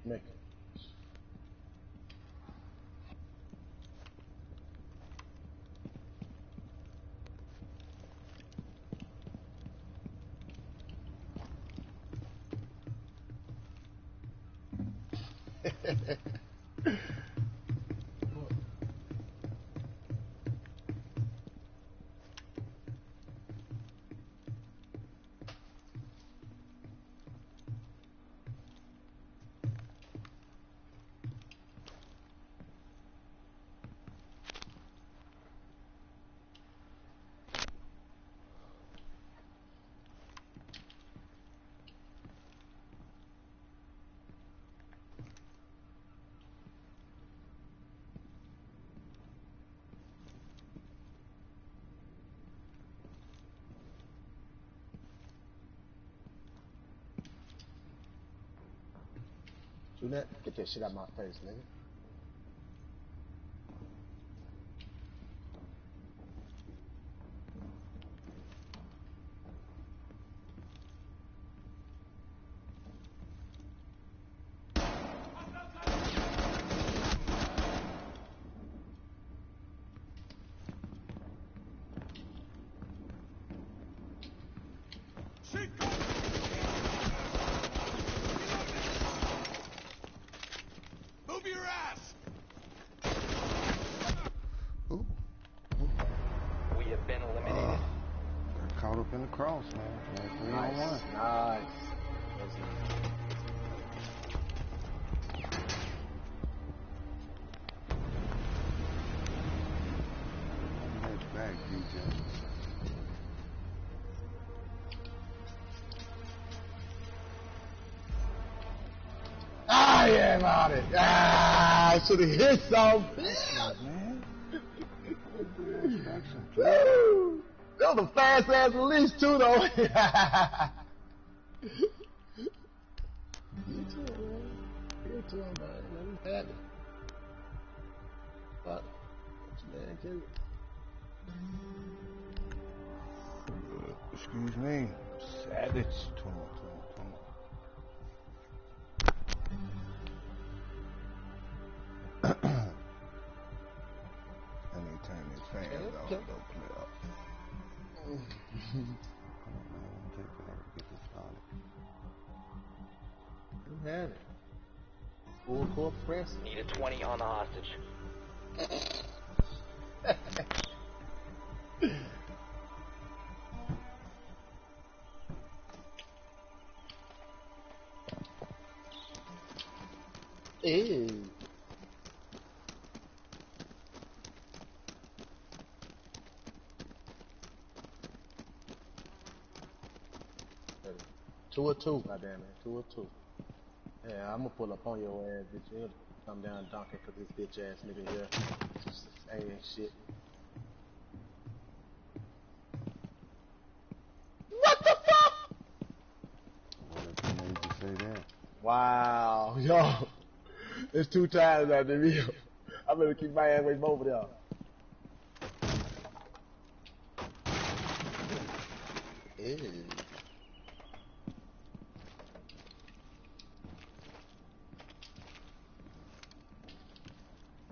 Make it. That, get that shit out of my face, nigga. Cross, man. Nice. Nice back, DJ. I am on it. I should have hit some. Man. Woo! That was a fast ass release too, though. You too, man. You too, man. Let him have it. Fuck. Man, kill it. Excuse me. Savage. Come on. I need to turn this fan off. Don't play up. Come on, man. Take forever to get this started. You have it. Full court press. Need a 20 on the hostage. Ew. Two or two, goddamn it. 2 or 2. Yeah, I'm gonna pull up on your ass, bitch. You'll come down and dunk it cause this bitch ass nigga here just ain't shit. What the fuck? What made you say that? Wow, yo. It's 2 times out the video. I better keep my ass away from both of y'all. Ew.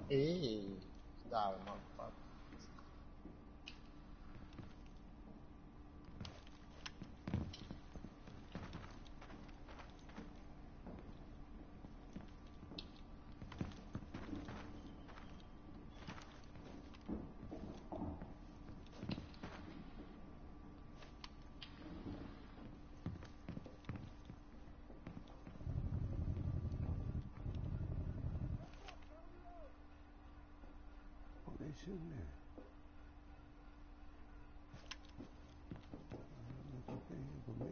Ew. Sorry, motherfucker. What they shooting at? What you think for me?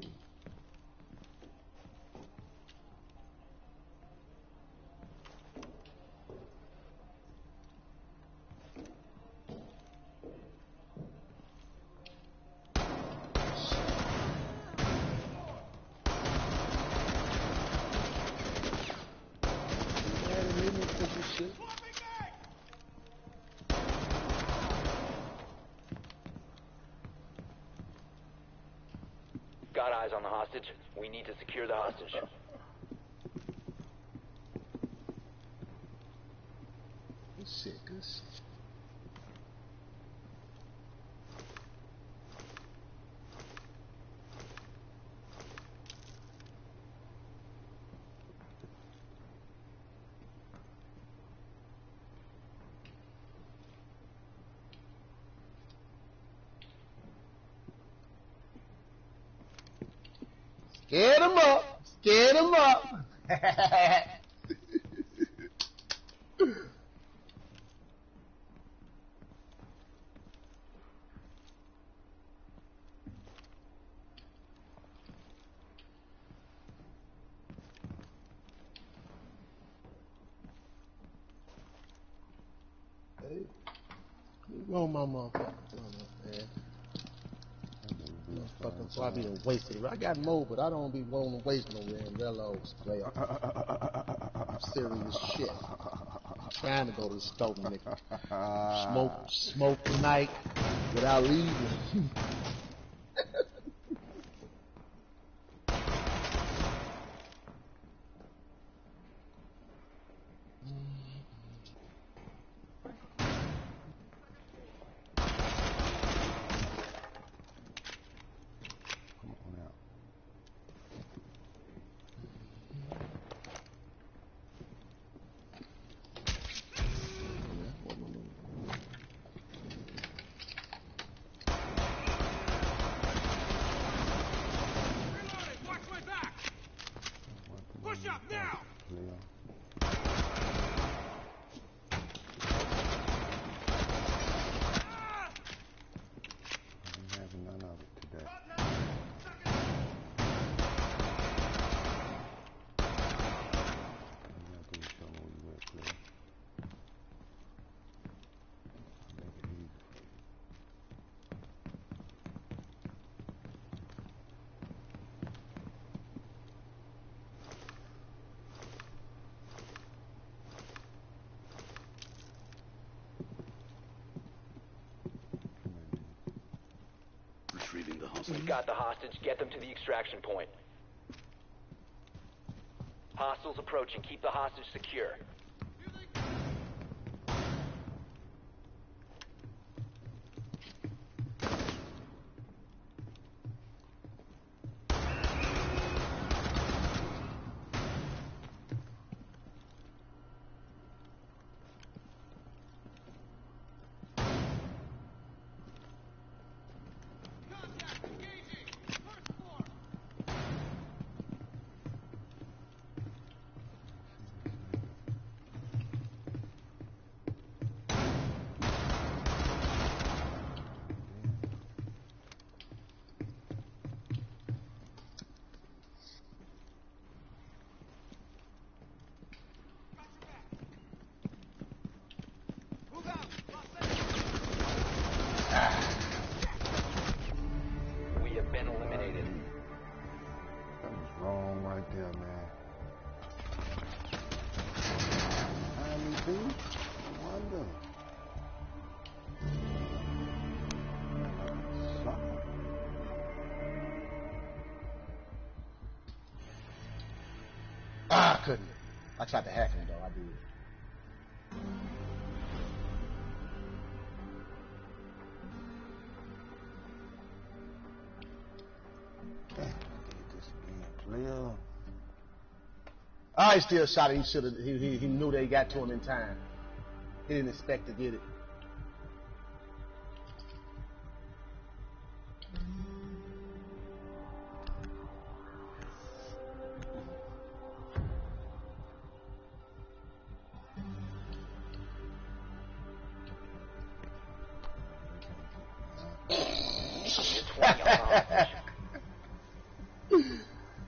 Got eyes on the hostage. We need to secure the hostage. Scared him up. Scared him up. Hey, roll my motherfucker. Motherfucker, so I be wasted. I got more, but I don't be wanting to waste no damn reloads, player. Serious shit. Trying to go to the store, nigga. Smoke tonight without leaving. We've got the hostage. Get them to the extraction point. Hostiles approaching. Keep the hostage secure. We have been eliminated. That was wrong right there, man. I wonder. I couldn't. I tried to hack him though. I did. I still shot it. He should have. He knew they got to him in time. He didn't expect to get it.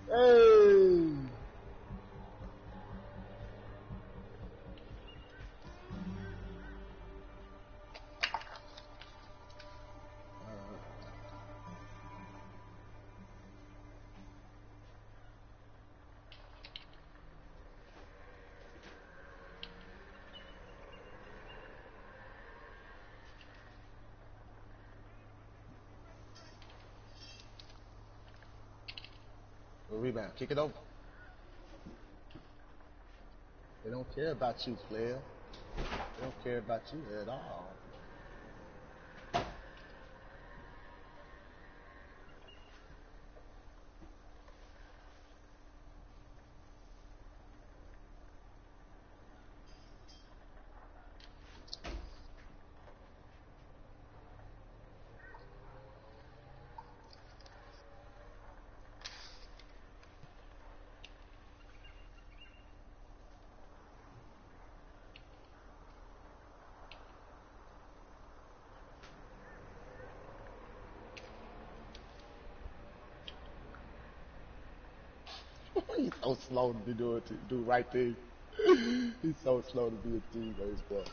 Hey. Rebound, kick it over. They don't care about you, player. They don't care about you at all. He's so slow to be doing do right thing. He's so slow to be a teammate, boy.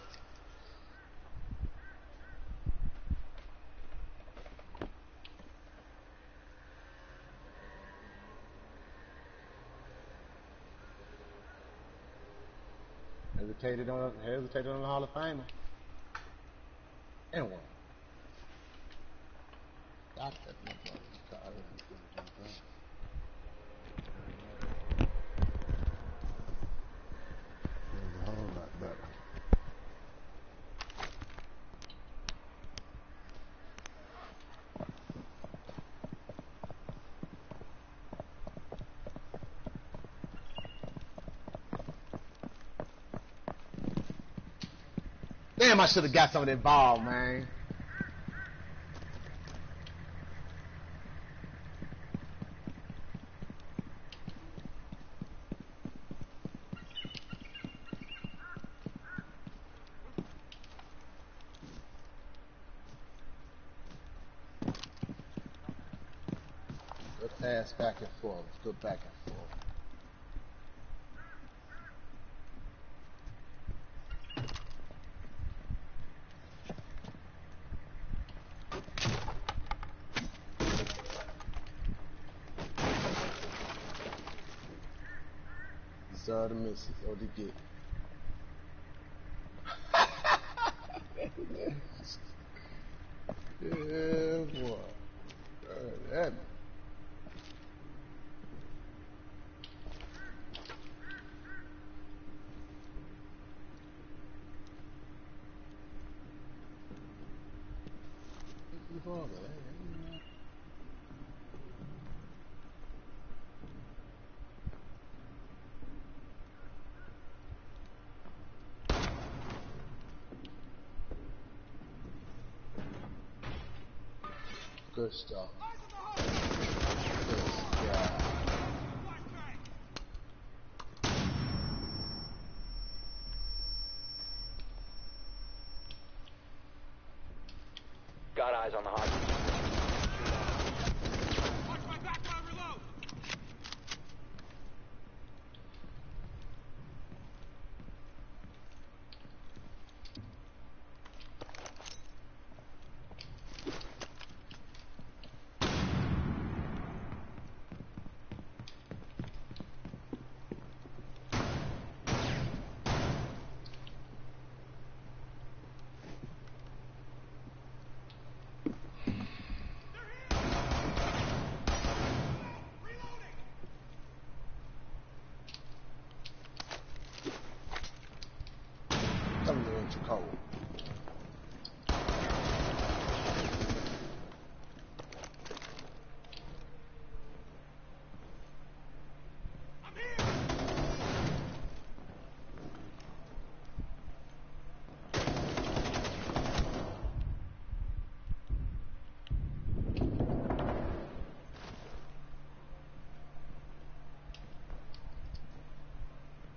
Hesitated on the Hall of Famer. And one. Got that motherfucker. There's a whole lot better. Damn, I should have got some of that ball, man. Good pass back and forth. Go back and forth. The misses or the get. Yeah, boy. That. Good stuff. Good stuff. Got eyes on the hostage. Watch my back while I reload! Coming in too cold. I'm here!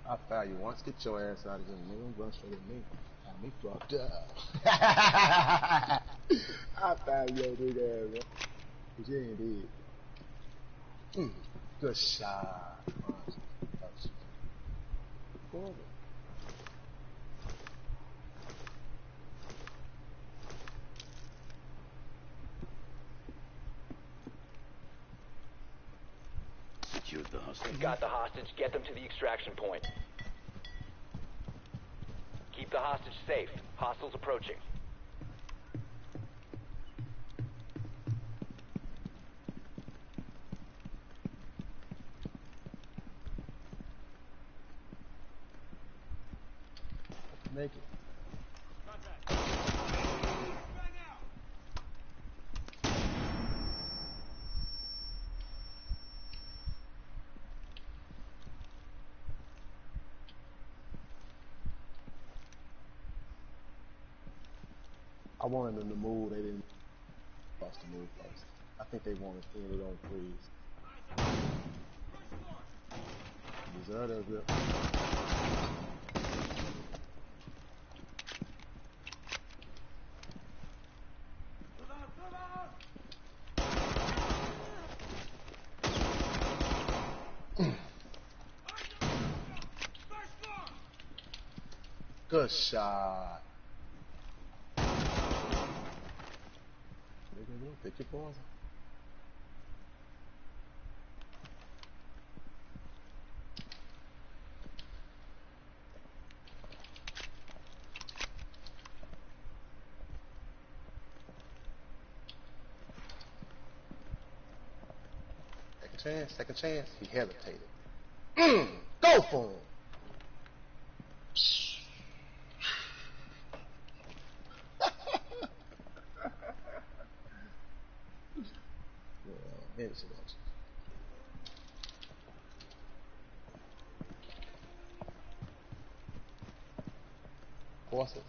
I foul you once. Get your ass out of here, nigga. Don't run straight at me. Got me fucked up. I found your big ass, bro. But you ain't dead. Good shot. Forward. Secured the hostage. We've got the hostage. Get them to the extraction point. Keep the hostage safe. Hostiles approaching. Make it. Contact. Bang out! I wanted them to move. They didn't want us to move first. I think they wanted to end it on freeze. Eyes up! First floor! Deserve that grip. Move out! Move out! Good shot. Pick your poison. Second chance. He hesitated. Go for him. Hennessy wants it. Force it.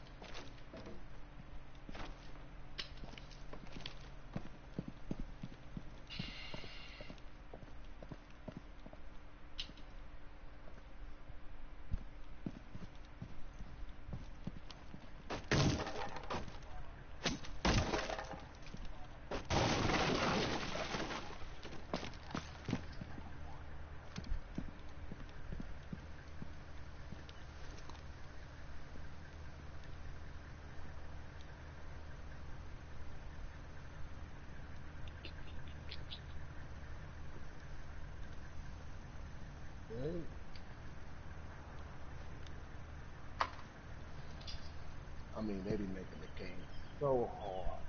I mean, they be making the game so hard.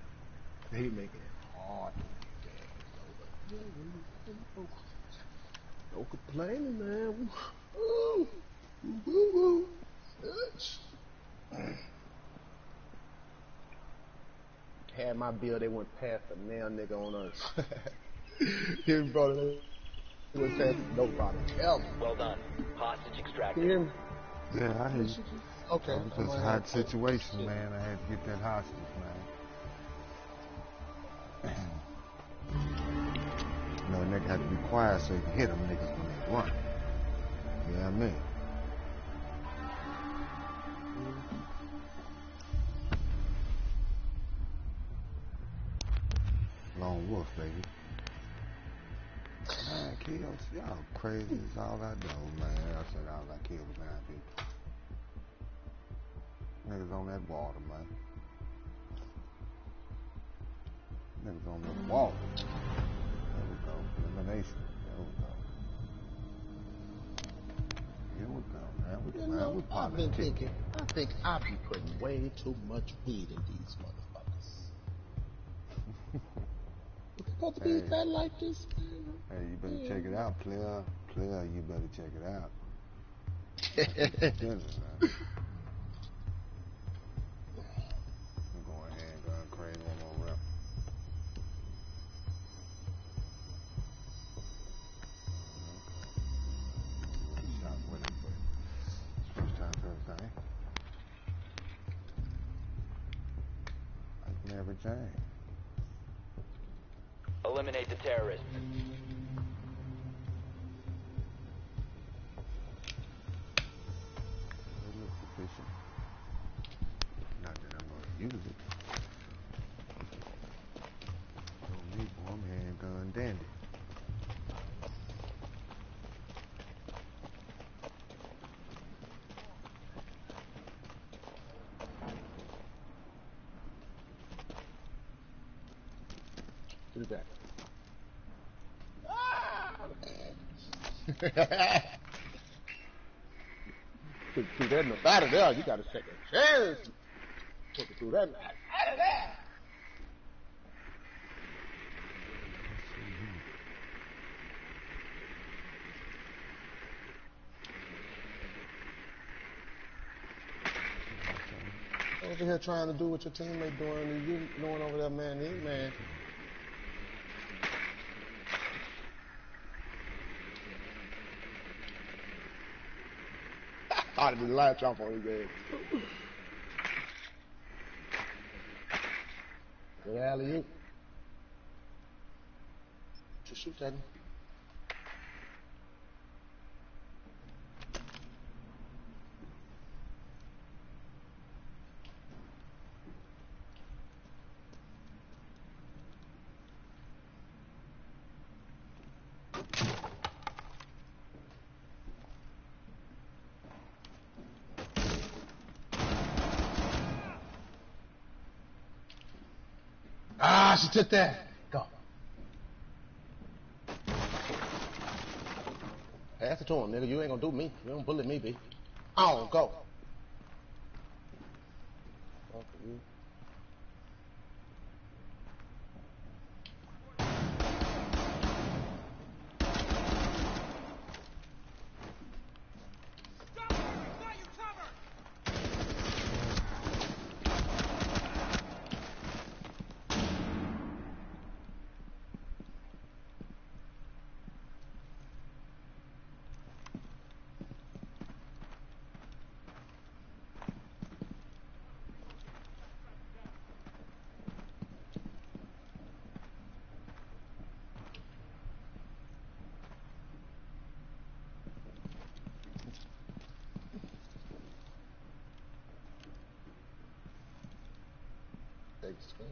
They be making it hard to win games. But no complaining, man. Woo, woo, woo, woo. Had my bill, they went past the nail nigga on us. He brought it. They went past nobody else. Well done. Hostage You extracted. hear me? Yeah, I hear you. Okay. It was just a hot situation, man. I had to get that hostage, man. You know, a nigga had to be quiet so you can hit them niggas when they run. You know what I mean? Lone wolf, baby. Man, kills, y'all crazy as all I know, man. I said all I killed was 9 people. Niggas on that water, man. Niggas on that water. There we go. Elimination. There we go. Here we go, man. You know, I've been thinking, I think I be putting way too much weed in these motherfuckers. It's supposed to be that like this, man. Hey, you better check it out, player. Player, you better check it out. I'm going ahead and go and create one more rep. Shot with it, but first time for everything. Like never change. Eliminate the terrorists. It looks efficient. Not that I'm going to use it. Don't need one handgun dandy. Put it back. Through that out of there, you got a second chance. Took it through that out of there. Over here trying to do what your teammate doing, and you doing over there, man. Man. I did latch off on his head. Good alley-oop. Just shoot that. Ah, she took that. Go. Pass it to him, nigga. You ain't gonna do me. You don't bully me, B. On, go. Fuck you. Stop moving! Got you covered! Big screen.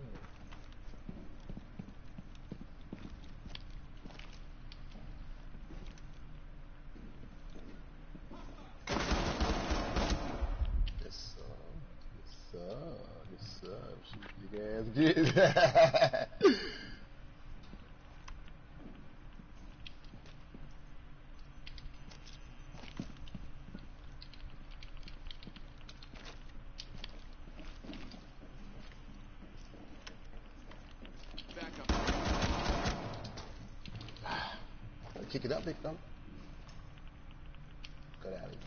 Yes, sir. Yes, sir. Yes, sir. Shoot big ass get. Back up. Kick it up, big fella. Get out of here.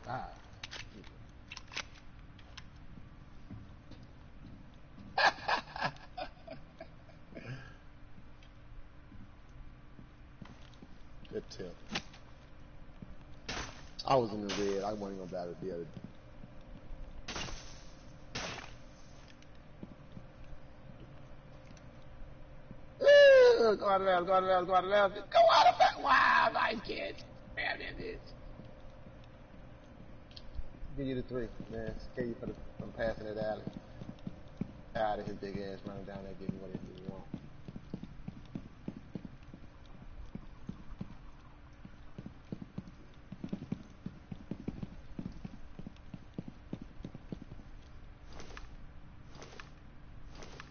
Ah. Good tip. I was in the red. I wasn't gonna battle the other. Go out of left, go out of left, go out of left. Go out of left. Wow, nice kid. Man, that is. Give you the 3, man. Scare you from passing it alley. Out of his big ass running down there getting what he wants.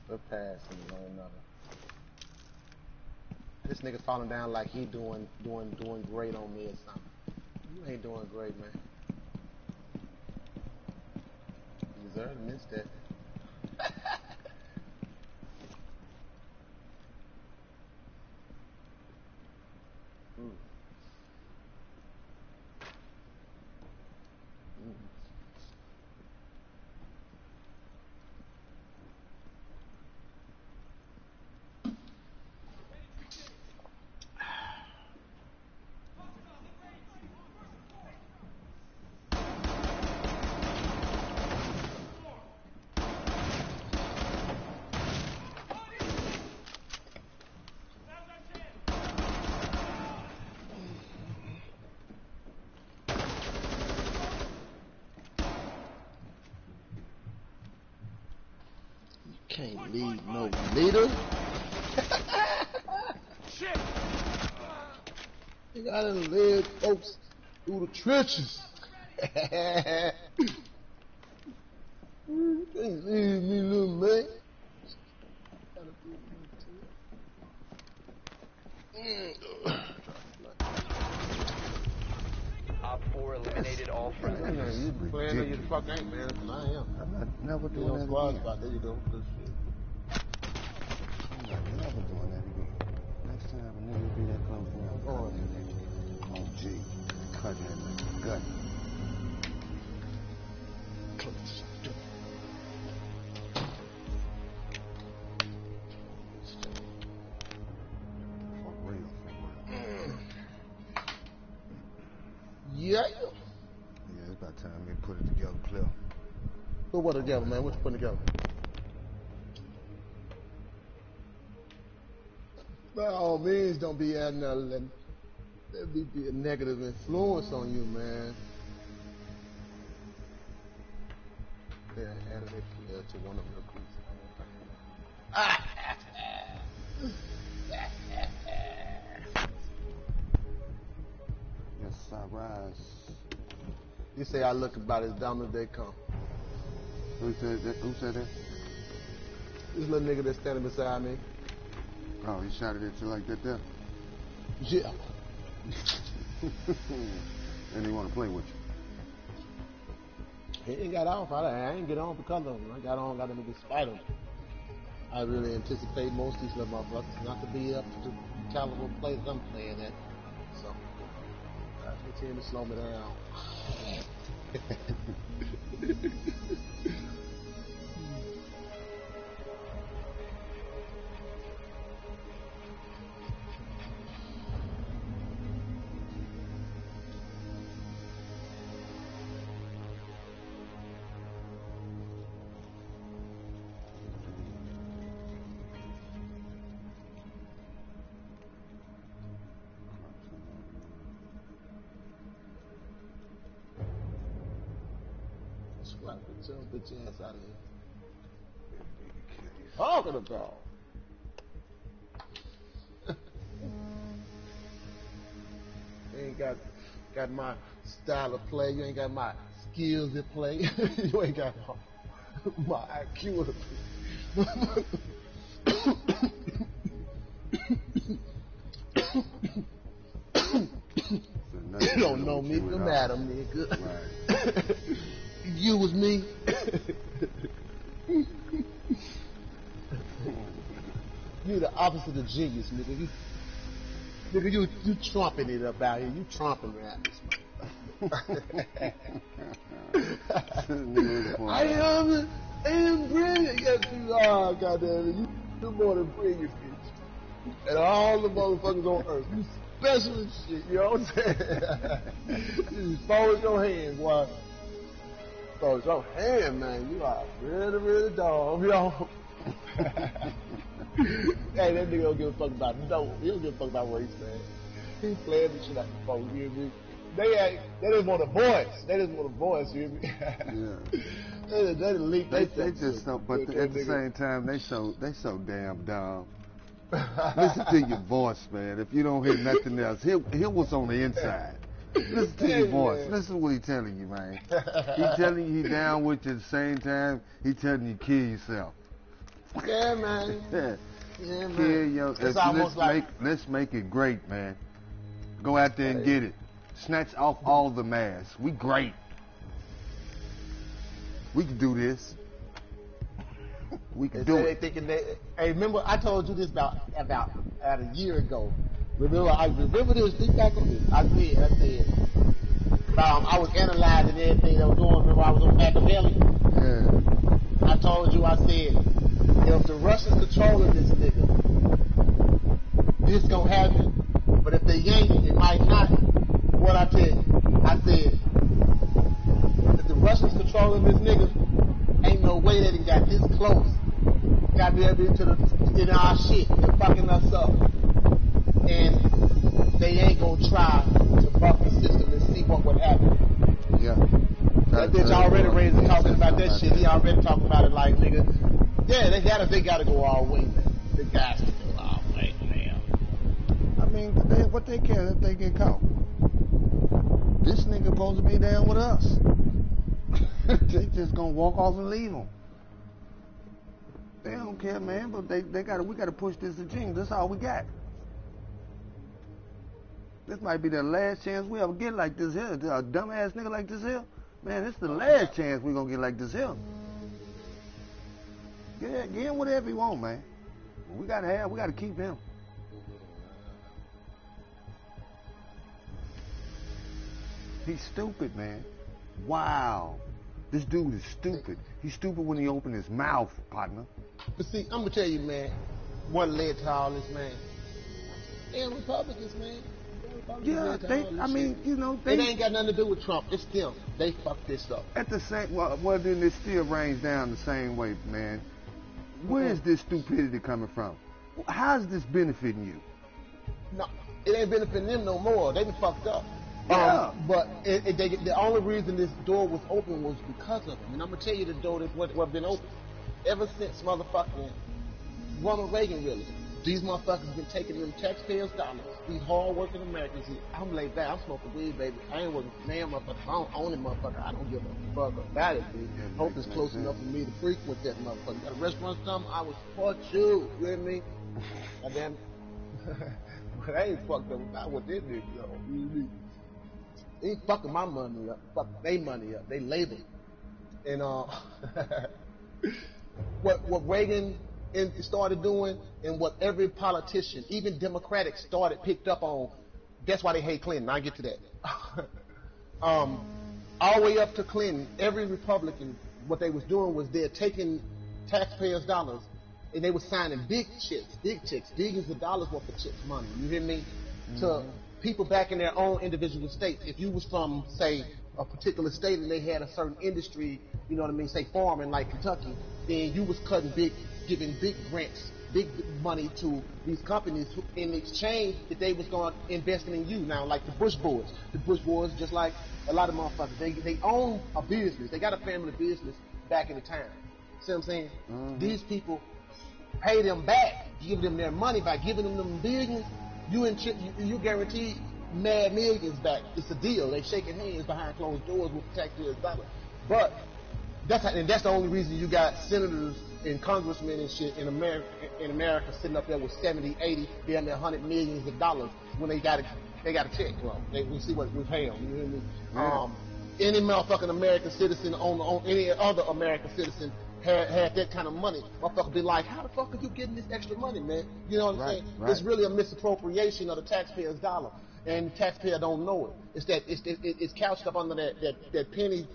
We're passing one another. This nigga falling down like he doing great on me or something. You ain't doing great, man. You deserve to miss that. Mm. Mm. Can't lead no leader. Shit! You gotta lead folks through the trenches. You can't leave me, little man. Op 4 eliminated all friendlies. You playing or you the fuck ain't, man. I am. I'm not never You doing know, that squad again. spot. There you go. Good shit. I'm not never doing that again. Next time a nigga be that close to me, I'm Oh. cutting that nigga. Oh, gee. Cut charging that nigga. Good. For real. Yeah. Yeah, it's about time we put it together clear. Put what together, man? What you putting together? By all means, don't be adding nothing. That'd be a negative influence on you, man. Yeah, added it to one of your groups. Yes, I rise. You say I look about as dumb as they come. Who said that? This little nigga that's standing beside me. Oh, he shouted at you like that there? Yeah. And he want to play with you. He ain't got off. I ain't get on because of him. I got on, got him to spite him. I really anticipate most of these little motherfuckers not to be up to the caliber of play that I'm playing at. So, I continue to slow me down. Get your bitch ass out of here. Talking about. You ain't got my style of play. You ain't got my skills to play. You ain't got my IQ to play. You don't know me from Adam, nigga. Right. You was me. You the opposite of genius, nigga. You trumping it up out here. You trumping rappers. I am brilliant. Yes, you are, goddamn it. You more than brilliant, bitch. And all the motherfuckers on earth. You special as shit, you know what I'm saying? You just fold your hands, boy. Fold your hand, man. You are really, really dog, yo. Hey, that nigga don't give a fuck about no. He don't give a fuck about what he's saying. He playing the shit out the phone, you hear me? They just want a voice. They just want a voice, you hear me? Yeah. They leak. They just so, but at the same time, they so damn dumb. Listen to your voice, man. If you don't hear nothing else, hear what's on the inside. Listen to your voice. Man. Listen to what he's telling you, man. He's telling you he down with you at the same time. He's telling you kill yourself. Yeah, man. Yeah. Yeah, man. Kill your. Let's make it great, man. Go out there and get it. Snatch off all the masks. We great. We can do this. We can do it. Hey, remember I told you this about a year ago. Remember this? Think back on this. I said. I was analyzing everything that was going. Remember I was on Machiavelli? Yeah. I told you. I said if the Russians controlling this nigga, this gonna happen. But if they ain't, it might not. What I tell you? I said if the Russians controlling this nigga, ain't no way they done got this close. Got there in our shit. They're fucking us up. And they ain't gonna try to buck the system and see what would happen. Yeah. That bitch already raised talking about that shit. He already talking about it like, nigga. Yeah, they gotta go all way, man. The guys can go all way, man. I mean, what they care if they get caught? This nigga supposed to be down with us. They just gonna walk off and leave them. They don't care, man, but we gotta push this agenda. That's all we got. This might be the last chance we ever get like this here. A dumbass nigga like this here. Man, this is the last chance we gonna get like this here. Get him whatever he want, man. We gotta keep him. He's stupid, man. Wow. This dude is stupid. He's stupid when he opens his mouth, partner. But see, I'm gonna tell you, man, what led to all this, man. Damn Republicans, man. Yeah, It ain't got nothing to do with Trump. It's them. They fucked this up. At the same, well, then it still rains down the same way, man. Where is this stupidity coming from? How's this benefiting you? No, it ain't benefiting them no more. They been fucked up. Yeah. But the only reason this door was open was because of them. And I'm gonna tell you the door that's what been open ever since motherfucking Ronald Reagan, really. These motherfuckers been taking them taxpayers' dollars. These hard-working Americans. I'm laid back. I'm smoking weed, baby. I ain't working for damn motherfucker. I don't own it, motherfucker. I don't give a fuck about it, dude. Hope it's close enough for me to frequent that motherfucker. Got a restaurant or something, I would support you. You hear me? Goddamn. But I ain't fucked up about what they did, yo. They ain't fucking my money up. Fucking they money up. They label. And what Reagan started doing, and what every politician, even Democratic, picked up on. That's why they hate Clinton. I'll get to that. All the way up to Clinton, every Republican, what they was doing was they're taking taxpayers' dollars and they were signing big checks, billions of dollars worth of checks, money. You hear me? To people back in their own individual states. If you was from, say, a particular state and they had a certain industry, you know what I mean, say farming like Kentucky, then you was giving big grants, big money to these companies in exchange that they was going to invest in you. Now, like the Bush boys, just like a lot of motherfuckers, they own a business. They got a family business back in the town. See what I'm saying? These people pay them back, give them their money by giving them billions. You guaranteed mad millions back. It's a deal. They shaking hands behind closed doors with the taxpayers' dollars. But that's the only reason you got senators and congressmen and shit in America sitting up there with 70, 80, damn near $100 millions of dollars when they got a check. Well, we see what we pay them. You hear me? Yeah. Any motherfucking American citizen on any other American citizen had that kind of money, motherfucker be like, how the fuck are you getting this extra money, man? You know what I'm saying? Right. It's really a misappropriation of the taxpayer's dollar, and the taxpayer don't know it. It's couched up under that penny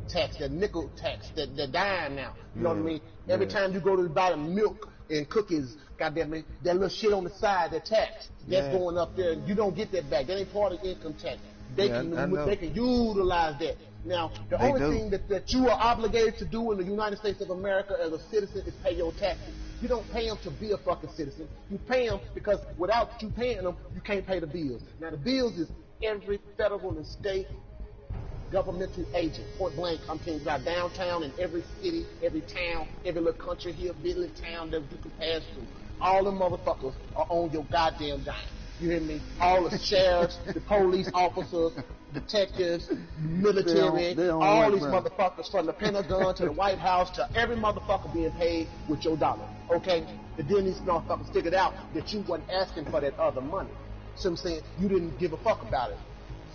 tax, that nickel tax, that dime now. You know what I mean? Every time you go to buy the milk and cookies, goddamn it, that little shit on the side, that tax, that's going up there, and you don't get that back. That ain't part of income tax. They can utilize that. Now, the only thing that you are obligated to do in the United States of America as a citizen is pay your taxes. You don't pay them to be a fucking citizen. You pay them because without you paying them, you can't pay the bills. Now, the bills is every federal and state governmental agent, point blank. I'm telling you about downtown in every city, every town, every little country here, village town that you can pass through. All them motherfuckers are on your goddamn dime. You hear me? All the sheriffs, the police officers, detectives, military, all these motherfuckers from the Pentagon to the White House to every motherfucker being paid with your dollar. Okay? And then these motherfuckers figured out that you wasn't asking for that other money. So I'm saying you didn't give a fuck about it.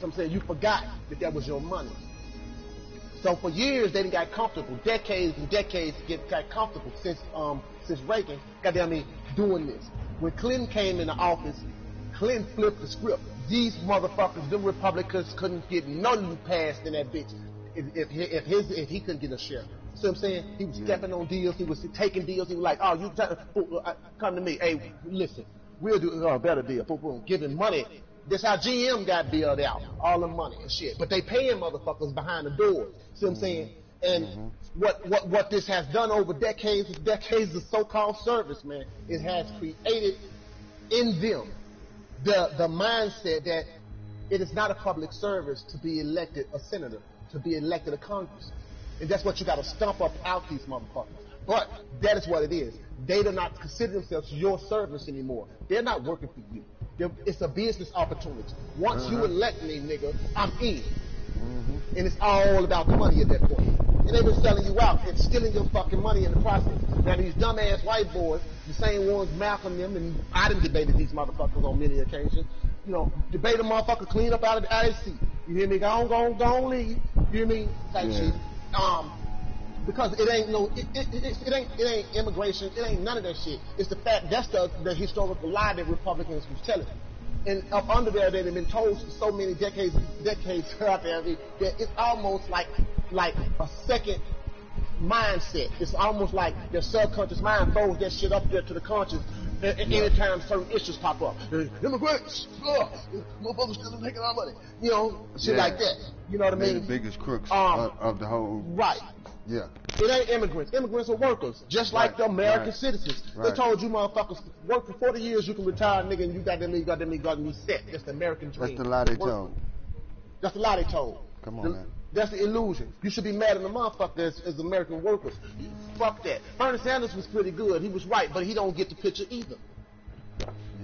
So I'm saying you forgot that was your money. So for years they done got comfortable, decades and decades got comfortable since Reagan, goddamn me, doing this. When Clinton came into office, Clinton flipped the script. These motherfuckers, them Republicans, couldn't get none passed in that bitch if he couldn't get a share. See what I'm saying? He was stepping on deals. He was taking deals. He was like, oh, come to me. Hey, listen, we'll do a better deal. Boom, giving money. That's how GM got bailed out. All the money and shit. But they paying motherfuckers behind the doors. See what I'm saying? And what this has done over decades of so-called service, man, it has created in them the mindset that it is not a public service to be elected a senator, to be elected a Congress. And that's what you got to stomp up out these motherfuckers. But that is what it is. They do not consider themselves your service anymore. They're not working for you. It's a business opportunity. Once you elect me, nigga, I'm in. And it's all about the money at that point. And they've been selling you out and stealing your fucking money in the process. Now these dumbass white boys, the same ones Malcolm them, and I done debated these motherfuckers on many occasions. You know, debate a motherfucker clean up out of the seat. You hear me? Go on, leave. You hear me? Type shit. Because it ain't immigration, it ain't none of that shit. It's the fact, that's the historical lie that Republicans was telling. And up under there, they've been told for so many decades out there that it's almost like a second mindset. It's almost like their subconscious mind throws that shit up there to the conscious anytime certain issues pop up. Immigrants, motherfuckers still making our money. You know, shit like that. You know what I mean? They're the biggest crooks of the whole. Right. Yeah. It ain't immigrants. Immigrants are workers, just like the American citizens. They told you motherfuckers, work for 40 years, you can retire, nigga, and you got them, you set. That's the American dream. That's the lie they told. That's the lie they told. Come on, man. That's the illusion. You should be mad at the motherfuckers as American workers. Fuck that. Bernie Sanders was pretty good. He was right, but he don't get the picture either.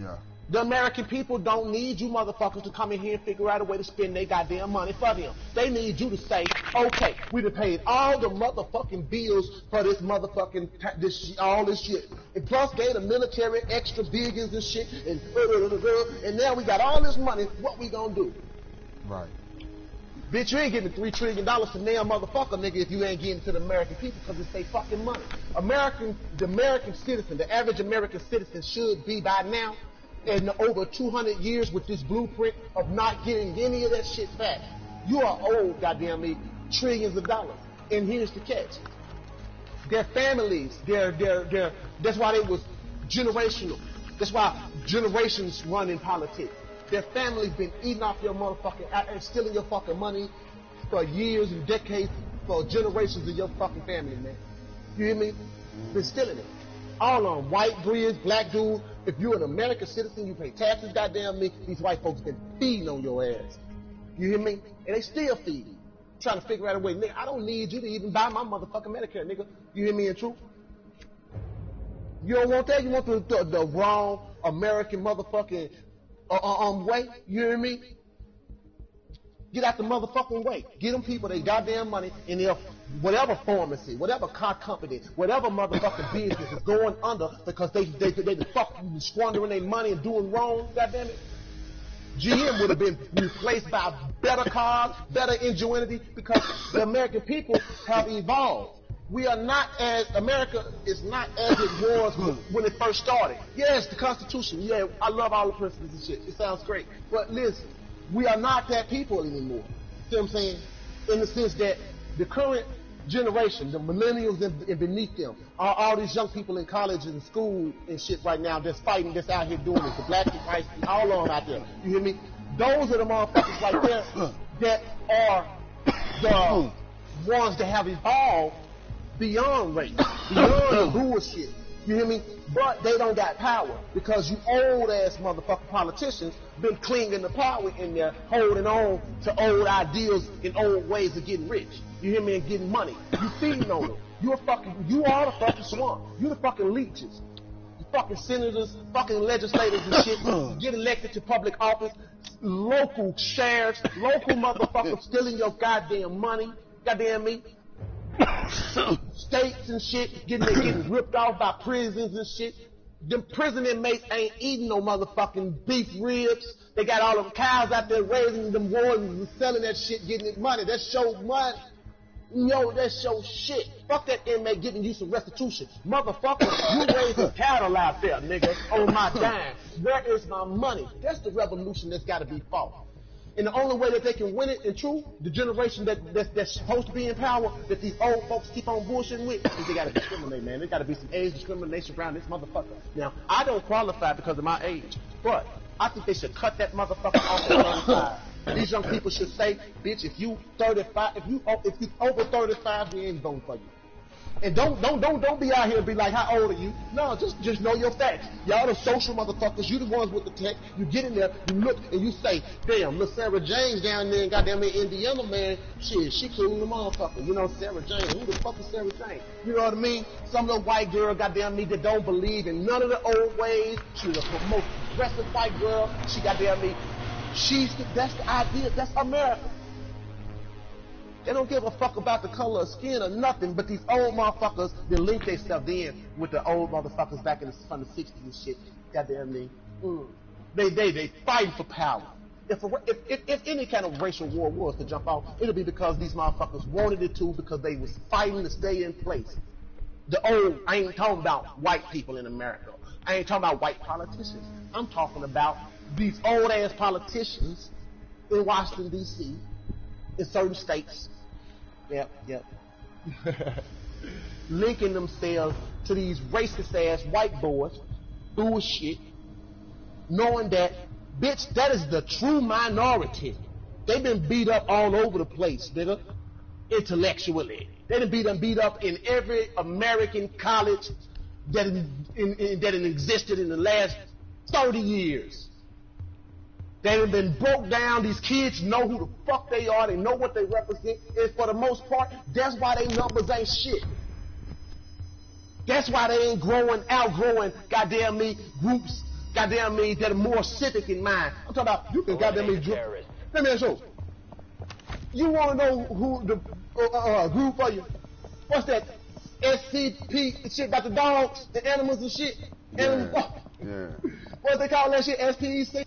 Yeah. The American people don't need you motherfuckers to come in here and figure out a way to spend their goddamn money for them. They need you to say, okay, we done paid all the motherfucking bills for this motherfucking, all this shit. And plus gave the military extra billions and shit, and now we got all this money, what we gonna do? Right. Bitch, you ain't giving $3 trillion to nail motherfucker, nigga, if you ain't getting to the American people, because it's their fucking money. The American citizen, the average American citizen should be by now, in over 200 years with this blueprint of not getting any of that shit back. You are owed, goddamn me, trillions of dollars. And here's the catch. Their families, that's why they was generational. That's why generations run in politics. Their families been eating off your motherfucking, and stealing your fucking money for years and decades, for generations of your fucking family, man. You hear me? Been stealing it. All on white breeds, black dudes. If you're an American citizen, you pay taxes, goddamn me. These white folks been feeding on your ass. You hear me? And they still feeding. Trying to figure out a way, nigga, I don't need you to even buy my motherfucking Medicare, nigga. You hear me in truth? You don't want that? You want the wrong American motherfucking way? You hear me? Get out the motherfucking way. Get them people their goddamn money in their whatever pharmacy, whatever car company, whatever motherfucking business is going under because they fucking squandering their money and doing wrong, goddamn it. GM would have been replaced by better cars, better ingenuity, because the American people have evolved. We are not as, America is not as it was when it first started. Yes, the Constitution, yeah, I love all the principles and shit. It sounds great. But listen, we are not that people anymore. See what I'm saying? In the sense that the current generation, the millennials and beneath them, are all these young people in college and school and shit right now that's fighting, that's out here doing it. The blacks and whites, all on out there. You hear me? Those are the motherfuckers right there that are the ones that have evolved beyond race, beyond bullshit. You hear me? But they don't got power because you old ass motherfucking politicians been clinging to power in there, holding on to old ideals and old ways of getting rich. You hear me? And getting money. You feeding on them. You are the fucking swamp. You the fucking leeches. You fucking senators, fucking legislators and shit. Get elected to public office. Local sheriffs, local motherfuckers stealing your goddamn money. Goddamn me. States and shit getting ripped off by prisons and shit. Them prison inmates ain't eating no motherfucking beef ribs. They got all them cows out there raising them wardens and selling that shit, getting it money. That show money. Yo, that's your shit. Fuck that inmate giving you some restitution. Motherfucker, you raising cattle out there, nigga, on my dime. Where is my money? That's the revolution that's got to be fought. And the only way that they can win it, in truth, the generation that's supposed to be in power, that these old folks keep on bullshitting with, is they got to discriminate, man. There got to be some age discrimination around this motherfucker. Now, I don't qualify because of my age, but I think they should cut that motherfucker off at 35. These young people should say, bitch, if you 35, if you over 35, we ain't voting for you. And don't be out here and be like, how old are you? No, just know your facts. Y'all the social motherfuckers, you the ones with the tech. You get in there, you look, and you say, damn, Miss Sarah James down there in goddamn Indiana, man, shit, she cool the motherfucker. You know, Sarah James, who the fuck is Sarah James? You know what I mean? Some little white girl, goddamn me, that don't believe in none of the old ways. She's a most progressive white girl. She goddamn me. That's the idea. That's America. They don't give a fuck about the color of skin or nothing, but these old motherfuckers, they link themselves in with the old motherfuckers back from the 60s and shit. Goddamn me. They fighting for power. If any kind of racial war was to jump off, it'll be because these motherfuckers wanted it to, because they was fighting to stay in place. I ain't talking about white people in America. I ain't talking about white politicians. I'm talking about these old ass politicians in Washington D.C. in certain states. Yep. Linking themselves to these racist ass white boys doing shit, knowing that, bitch, that is the true minority. They've been beat up all over the place, nigga, intellectually. They done beat up in every American college that existed in the last 30 years. They done been broke down. These kids know who the fuck they are. They know what they represent. And for the most part, that's why their numbers ain't shit. That's why they ain't outgrowing, goddamn me, groups, goddamn me, that are more civic in mind. I'm talking about, you can goddamn me, let me ask you. You want to know who the group for you? What's that? SCP, shit about the dogs, the animals and shit? Yeah. What they call that shit? SPEC?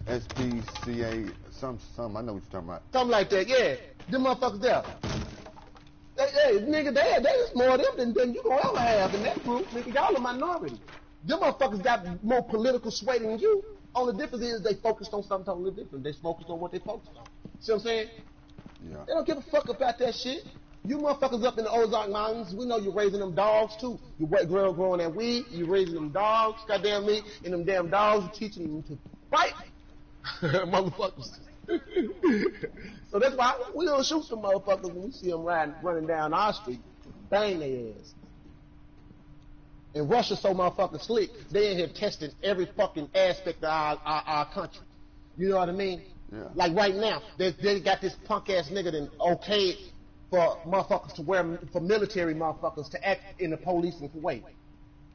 SPCA, some, I know what you're talking about. Something like that, yeah. Them motherfuckers there. Hey, nigga, there's more of them than you gonna ever have in that group. Nigga, y'all a minority. Them motherfuckers got more political sway than you. Only difference is they focused on something totally different. They focused on what they focused on. See what I'm saying? Yeah. They don't give a fuck about that shit. You motherfuckers up in the Ozark Mountains, we know you're raising them dogs too. You white girl growing that weed, you raising them dogs, goddamn me, and them damn dogs, you teaching them to fight. Motherfuckers. So that's why we don't shoot some motherfuckers when we see them running down our street, bang their ass. And Russia's so motherfucking slick, they in here testing every fucking aspect of our country. You know what I mean? Yeah. Like right now, they got this punk ass nigga that okayed for motherfuckers to wear, for military motherfuckers to act in the policing way.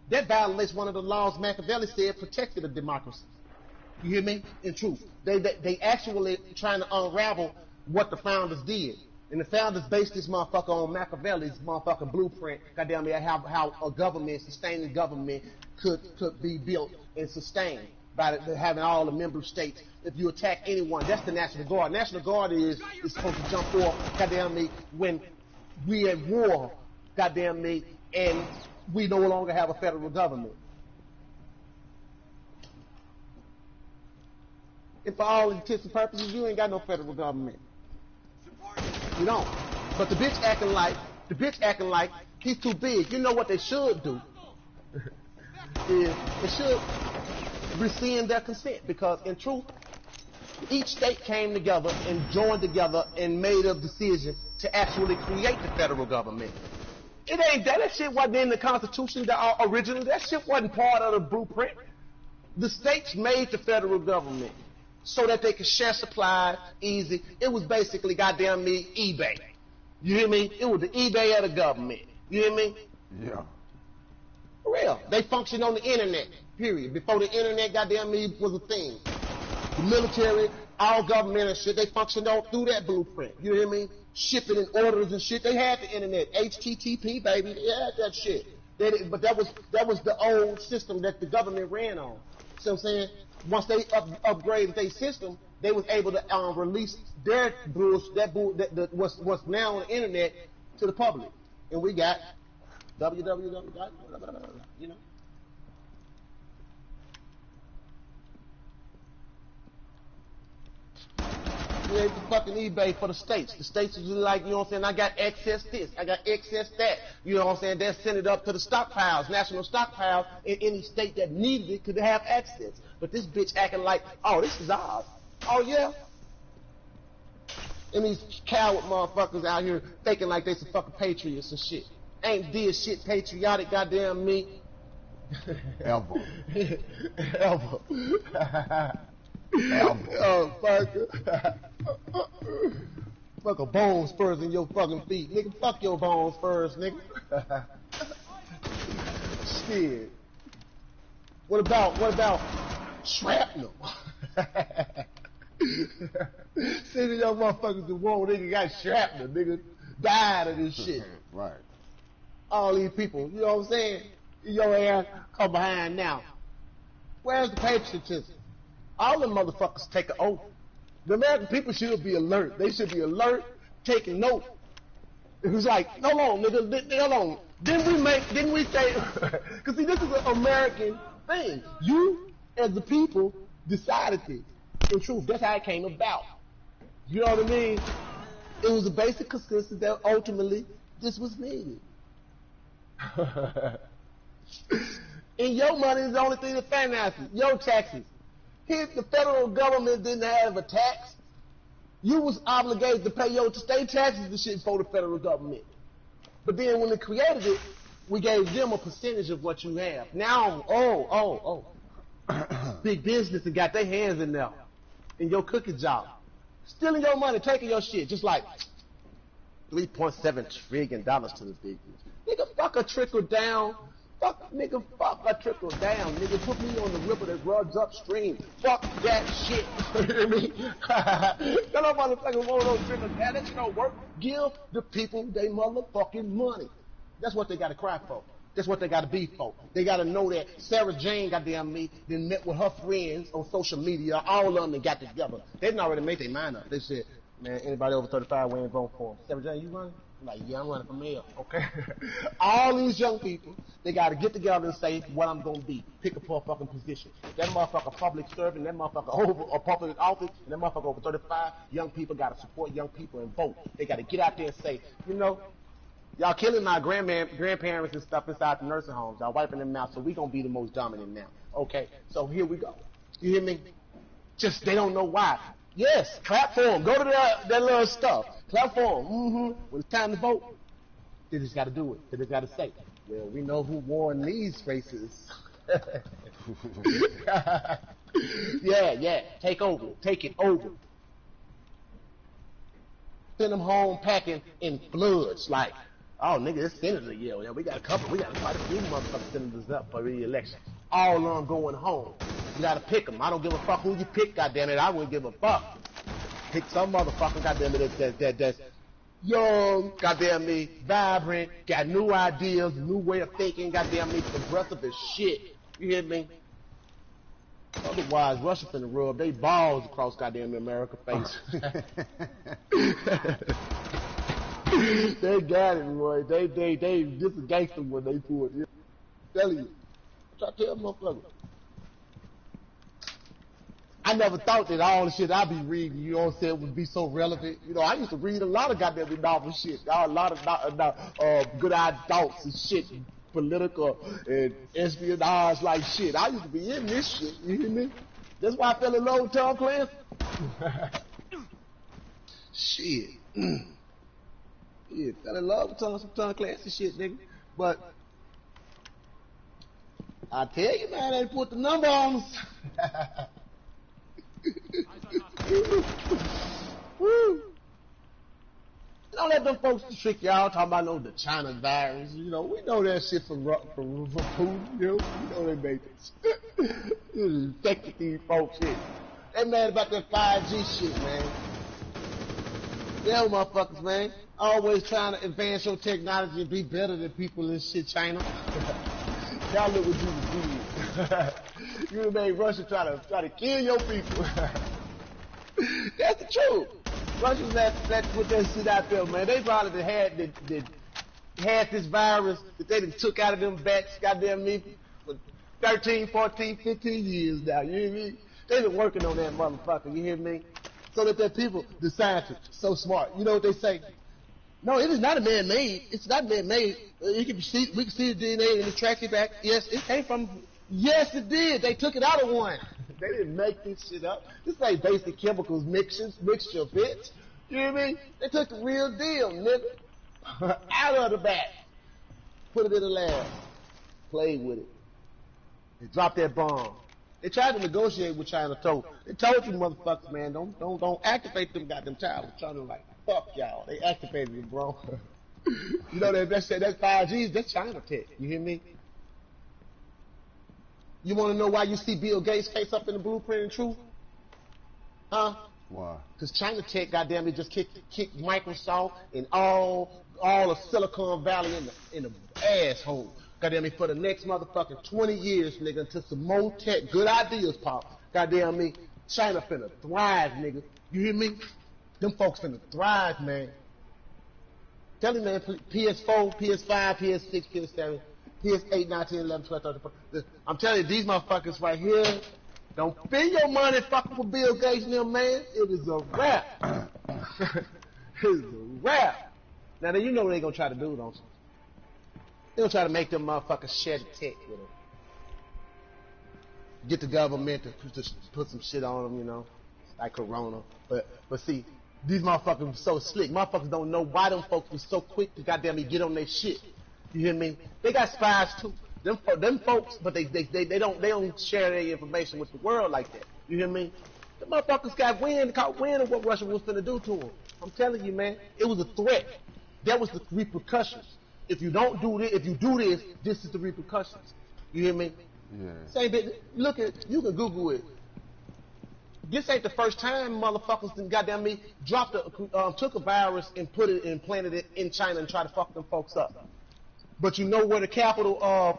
That violates one of the laws Machiavelli said protected a democracy. You hear me? In truth, they actually trying to unravel what the founders did. And the founders based this motherfucker on Machiavelli's motherfucking blueprint. Goddamn it, how a government, sustaining government, could be built and sustained by having all the member states. If you attack anyone, that's the National Guard. National Guard is supposed to jump forth, goddamn me, when we at war, goddamn me, and we no longer have a federal government. And for all intents and purposes, you ain't got no federal government. You don't. But the bitch acting like he's too big. You know what they should do? Is they should rescind their consent, because in truth, each state came together and joined together and made a decision to actually create the federal government. It ain't that shit wasn't in the Constitution originally. That shit wasn't part of the blueprint. The states made the federal government so that they could share supplies easy. It was basically, goddamn me, eBay. You hear me? It was the eBay of the government. You hear me? Yeah. For real. They functioned on the internet, period. Before the internet, goddamn me, was a thing. The military, all government and shit, they functioned on through that blueprint. You hear me? Shipping and orders and shit. They had the internet. HTTP, baby. They had that shit. But that was the old system that the government ran on. See what I'm saying? Once they upgraded their system, they was able to release their what's now on the internet to the public. And we got www. You know. Create the fucking eBay for the states. The states is like, you know what I'm saying, I got access this, I got access that. You know what I'm saying, they'll send it up to the stockpiles, national stockpiles, in any state that needed it could have access. But this bitch acting like, oh, this is ours. Oh, yeah? And these coward motherfuckers out here thinking like they some fucking patriots and shit. Ain't did shit patriotic, goddamn me. Ever. Ever. Oh, fuck. Fuck a bone spurs in your fucking feet. Nigga, fuck your bone spurs, nigga. Shit. What about shrapnel? Sending your motherfuckers to war, nigga got shrapnel, nigga died of this shit. Right. All these people, you know what I'm saying? Your ass come behind now. Where's the patriotism? All them motherfuckers take an oath. The American people should be alert. They should be alert, taking note. It was like, hold on, nigga, hold on. Didn't we say, because see, this is an American thing. You, as the people, decided this. In truth, that's how it came about. You know what I mean? It was a basic consensus that ultimately this was needed. And your money is the only thing that finances your taxes. If the federal government didn't have a tax, you was obligated to pay your state taxes and shit for the federal government. But then when they created it, we gave them a percentage of what you have. Now, big business and got their hands in there, in your cookie jar, stealing your money, taking your shit, just like $3.7 trillion to the big business. Nigga, fuck a trickle down. Fuck a trickle down. Nigga, put me on the river that runs upstream. Fuck that shit. You know what I mean? Don't no motherfuckers want no trickle down. That shit don't work. Give the people they motherfucking money. That's what they gotta cry for. That's what they gotta be for. They gotta know that Sarah Jane, goddamn me, then met with her friends on social media, all of them, and got together. They didn't already make their mind up. They said, man, anybody over 35, we ain't voting for him. Sarah Jane, you running? I'm like, yeah, I'm running for mayor. Okay. All these young people, they got to get together and say what I'm going to be. Pick a fucking position. That motherfucker public servant, that motherfucker over a public office, and that motherfucker over 35, young people got to support young people and vote. They got to get out there and say, you know, y'all killing my grandparents and stuff inside the nursing homes. Y'all wiping them out, so we going to be the most dominant now. Okay, so here we go. You hear me? Just, they don't know why. Yes, clap for them. Go to that little stuff. Clap for them. When it's time to vote, they just got to do it. They just got to say, well, we know who won these races. Yeah. Take over. Take it over. Send them home packing in floods. Like, oh, nigga, it's senator year. Yeah, we got quite a few motherfucking senators up for re-election. All of them going home. You gotta pick them. I don't give a fuck who you pick, goddammit. I wouldn't give a fuck. Pick some motherfucker, goddammit, that's young, goddamn me, vibrant, got new ideas, new way of thinking, goddamn me, progressive as shit. You hear me? Otherwise, Russia finna rub they balls across goddamn America face. They got it, boy. They, this is gangster when they do it. I'm telling you. Try to tell motherfucker. I never thought that all the shit I be reading, you know what I'm saying, would be so relevant. You know, I used to read a lot of goddamn novel shit. A lot of good-eyed thoughts and shit, political and espionage like shit. I used to be in this shit, you hear me? That's why I fell in love with Tom Clancy. Shit. Yeah, fell in love with Tom Clancy shit, nigga. But I tell you, man, they put the number on us. Woo. Don't let them folks trick y'all talking about the China virus. You know, we know that shit from Putin. You know, we know they made this. Infected these folks shit. They mad about that 5G shit, man. Yeah, motherfuckers, man. Always trying to advance your technology and be better than people in shit, China. Y'all look what you was doing. You made Russia try to kill your people. That's the truth. Russians had to put that shit out there, man. They probably had this virus that they done took out of them bats, goddamn me, for 13, 14, 15 years now. You hear me? They been working on that motherfucker. You hear me? So that their people, the scientists, so smart. You know what they say? No, it is not a man-made. It's not man-made. We can see the DNA and it tracks it back. Yes, it came from. Yes, it did. They took it out of one. They didn't make this shit up. This ain't basic chemicals mixture, bitch. You know what I mean? They took the real deal, nigga, out of the bat, put it in the lab, played with it. They dropped that bomb. They tried to negotiate with China. They told you motherfuckers, man, don't activate them goddamn towers. China like, fuck y'all. They activated it, bro. You know that 5G, that's China tech. You hear me? You want to know why you see Bill Gates' face up in the blueprint and truth? Huh? Why? Because China tech, goddamn it, just kicked Microsoft and all of Silicon Valley in the asshole. Goddamn me, for the next motherfucking 20 years, nigga, until some more tech, good ideas pop. Goddamn me, China finna thrive, nigga. You hear me? Them folks finna thrive, man. Tell me, man, PS4, PS5, PS6, PS7, Here's 8, 9, 10, 11, 12, 13, 14. I'm telling you, these motherfuckers right here, don't spend your money fucking with Bill Gates and them, man. It is a wrap. It is a wrap. Now, then you know what they're going to try to do, don't you? They're going to try to make them motherfuckers share the tech with them. Get the government to put some shit on them, you know, like Corona. But see, these motherfuckers are so slick. Motherfuckers don't know why them folks was so quick to goddamn me get on their shit. You hear me? They got spies too. Them folks, but they don't share their information with the world like that. You hear me? The motherfuckers caught wind of what Russia was finna do to them. I'm telling you, man, it was a threat. That was the repercussions. If you don't do this, if you do this, this is the repercussions. You hear me? Yeah. Same bit. Look at, you can Google it. This ain't the first time motherfuckers done goddamn me took a virus and implanted it in China and tried to fuck them folks up. But you know where the capital of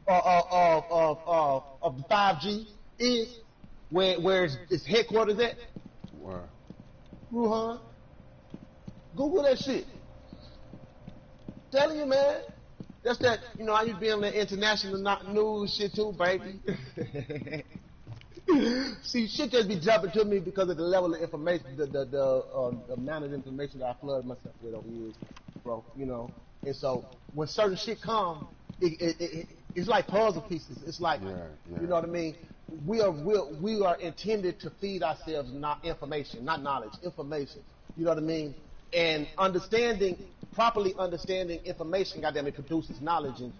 the 5G is? Where its headquarters at? Where? Wuhan. Google that shit. Telling you, man. That's that, you know, I used to be on the international news shit too, baby. See, shit just be jumping to me because of the level of information, the amount of information that I flood myself with over years, bro, you know. And so, when certain shit come, it's like puzzle pieces. It's like, you know what I mean? We are intended to feed ourselves not information, not knowledge, information. You know what I mean? And properly understanding information, goddamn it, produces knowledge in you.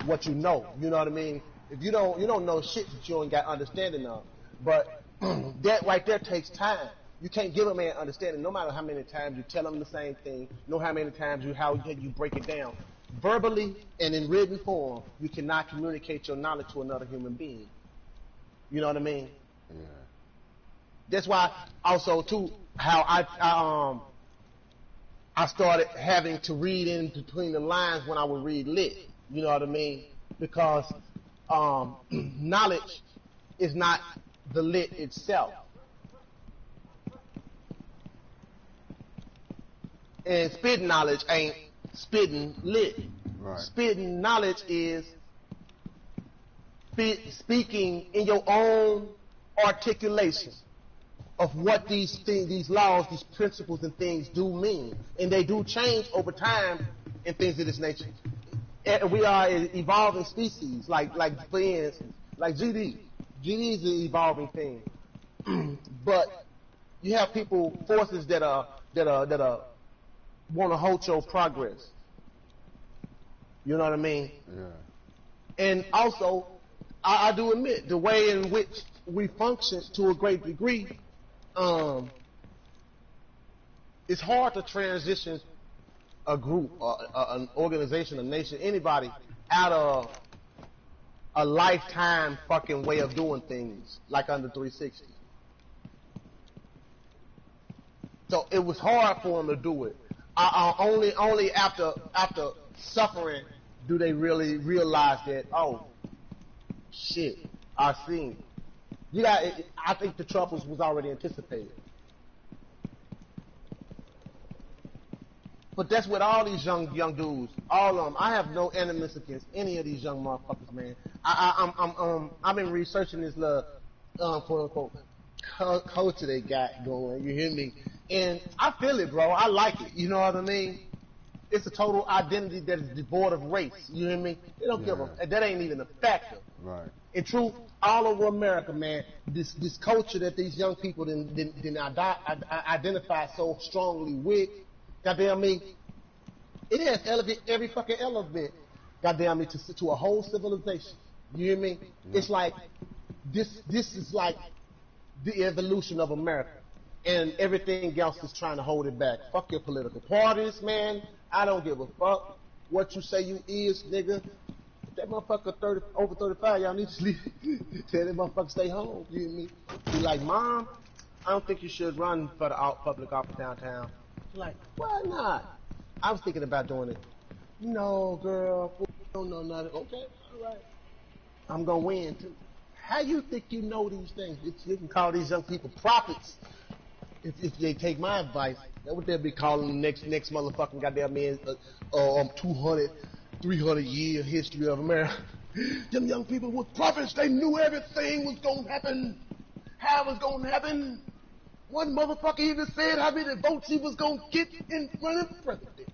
What you know. You know what I mean? If you don't know shit that you ain't got understanding of. But that right there takes time. You can't give a man understanding no matter how many times you tell him the same thing, no how many times how you break it down. Verbally and in written form, you cannot communicate your knowledge to another human being. You know what I mean? Yeah. That's why also too how I started having to read in between the lines when I would read lit. You know what I mean? Because knowledge is not the lit itself. And spitting knowledge ain't spitting lit. Right. Spitting knowledge is speaking in your own articulation of what these things, these laws, these principles and things do mean. And they do change over time and things of this nature. And we are an evolving species, like for instance, like GD. GD is an evolving thing. But you have forces that want to halt your progress. You know what I mean? Yeah. And also, I do admit, the way in which we function to a great degree, it's hard to transition a group, an organization, a nation, anybody out of a lifetime fucking way of doing things like under 360. So it was hard for them to do it. Only after suffering do they really realize that, oh, shit, I seen. I think the troubles was already anticipated. But that's with all these young dudes, all of them. I have no animus against any of these young motherfuckers, man. I've been researching this little quote unquote culture they got going. You hear me? And I feel it, bro. I like it. You know what I mean? It's a total identity that is devoid of race. You hear me? They don't give a. That ain't even a factor. Right. In truth, all over America, man, this culture that these young people didn't identify so strongly with, goddamn me, it has elevated every fucking element, goddamn me, to a whole civilization. You hear me? Yeah. It's like this is like the evolution of America, and everything else is trying to hold it back. Fuck your political parties, man. I don't give a fuck what you say you is, nigga. That motherfucker over 35, y'all need to sleep. Tell that motherfucker stay home. You hear me? Be like, Mom, I don't think you should run for the public office downtown. Like, why not? I was thinking about doing it. No, girl, you don't know nothing. Okay, all right. I'm gonna win too. How you think you know these things? You can call these young people prophets if they take my advice. That's what they'll be calling the next motherfucking goddamn man 200 300-year history of America. Them young people were prophets. They knew everything was gonna happen. How it was gonna happen. One motherfucker even said how many votes he was gonna get in running for president.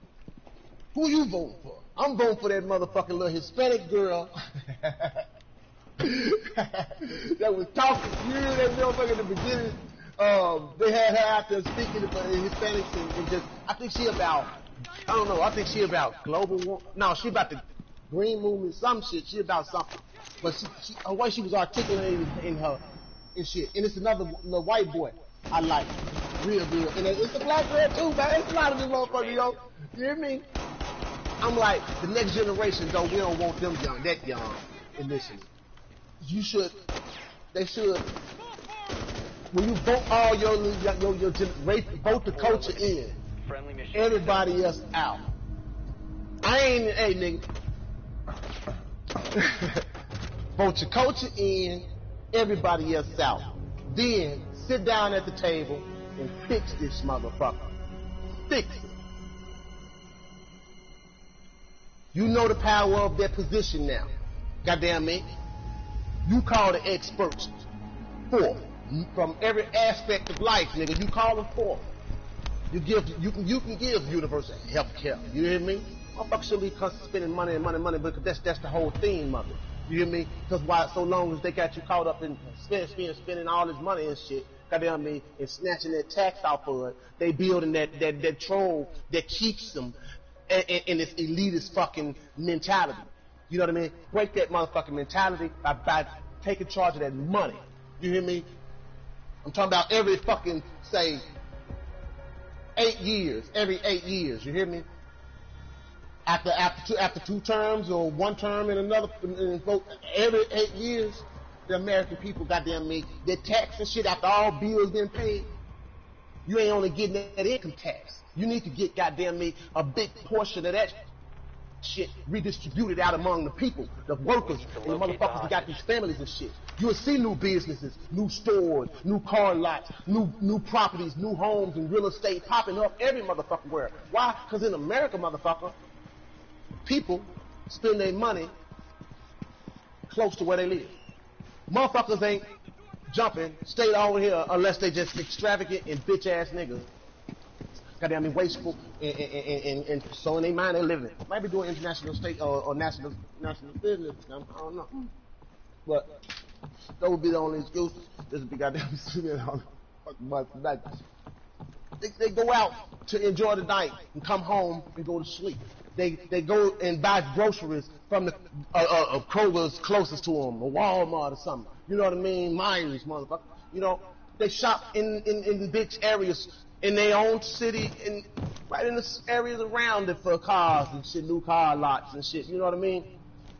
Who you voting for? I'm voting for that motherfucking little Hispanic girl that was talking. You hear that motherfucker in the beginning? They had her out there speaking in Hispanics and just, I think she about global war. No, she about the green movement, some shit. She about something. But her way she was articulating in her and shit. And it's another little white boy I like. Real. And it's a black girl too, man. It's a lot of this motherfucker, yo. You hear me? I'm like, the next generation, though, we don't want them young, that young initially. They should, when you vote all your vote the culture in, everybody else out. Hey nigga. Vote your culture in, everybody else out. Then sit down at the table and fix this motherfucker. Fix it. You know the power of their position now. Goddamn me. You call the experts forth from every aspect of life, nigga. You call them forth. You can give universal health care. You hear me? Motherfuckers should be constantly spending money, because that's the whole theme of it. You hear me? Because why? So long as they got you caught up in spending all this money and shit, goddamn me, and snatching that tax off of it, they building that troll that keeps them in this elitist fucking mentality. You know what I mean? Break that motherfucking mentality by taking charge of that money. You hear me? I'm talking about every fucking, say, 8 years. Every 8 years. You hear me? After 2 terms or 1 term and another, and vote every 8 years, the American people, goddamn me, their tax and shit after all bills been paid, you ain't only getting that income tax. You need to get, goddamn me, a big portion of that shit redistributed out among the people, the workers, and the motherfuckers that got these families and shit. You'll see new businesses, new stores, new car lots, new properties, new homes and real estate popping up every motherfucking where. Why? Because in America, motherfucker, people spend their money close to where they live. Motherfuckers ain't jumping straight over here unless they just extravagant and bitch ass niggas. Goddamn me, wasteful and so in their mind they living it. Might be doing international state or national business. I don't know. But that would be the only excuse. This would be goddamn sitting on fucking month night. They go out to enjoy the night and come home and go to sleep. They go and buy groceries from the Kroger's closest to them, or Walmart or something. You know what I mean? Myers, motherfucker. You know, they shop in the big areas in their own city and right in the areas around it for cars and shit, new car lots and shit. You know what I mean?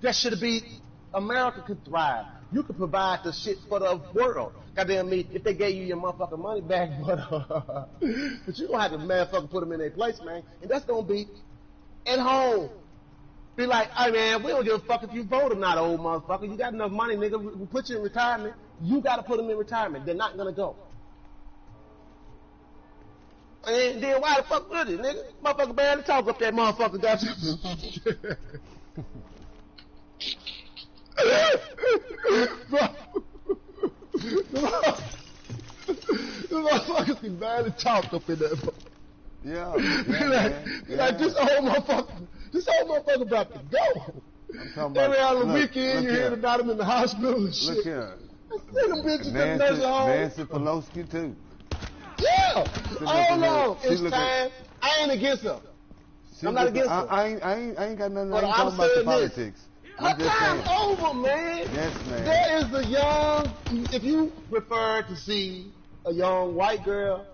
That should be, America could thrive. You could provide the shit for the world. Goddamn me, if they gave you your motherfucking money back, but you gonna have to motherfucking put them in their place, man. And that's gonna be at home. Be like, hey man, we don't give a fuck if you vote or not, old motherfucker. You got enough money, nigga. We'll put you in retirement. You gotta put them in retirement. They're not gonna go. And then why the fuck with it, nigga? Motherfucker barely talk up that motherfucker, got you. The motherfuckers can barely talk up in that. Yeah. Like this old motherfucker about to go. I'm talking Every about, other weekend you hear about him in the hospital and shit. Look here. See them bitches in the nursing home. Nancy Pelosi too. Yeah. Oh no, it's time. I ain't against her. I'm not against her. I ain't got nothing. But I ain't talking about the politics. Her time's over, man. Yes, man. There is a young, if you prefer to see a young white girl,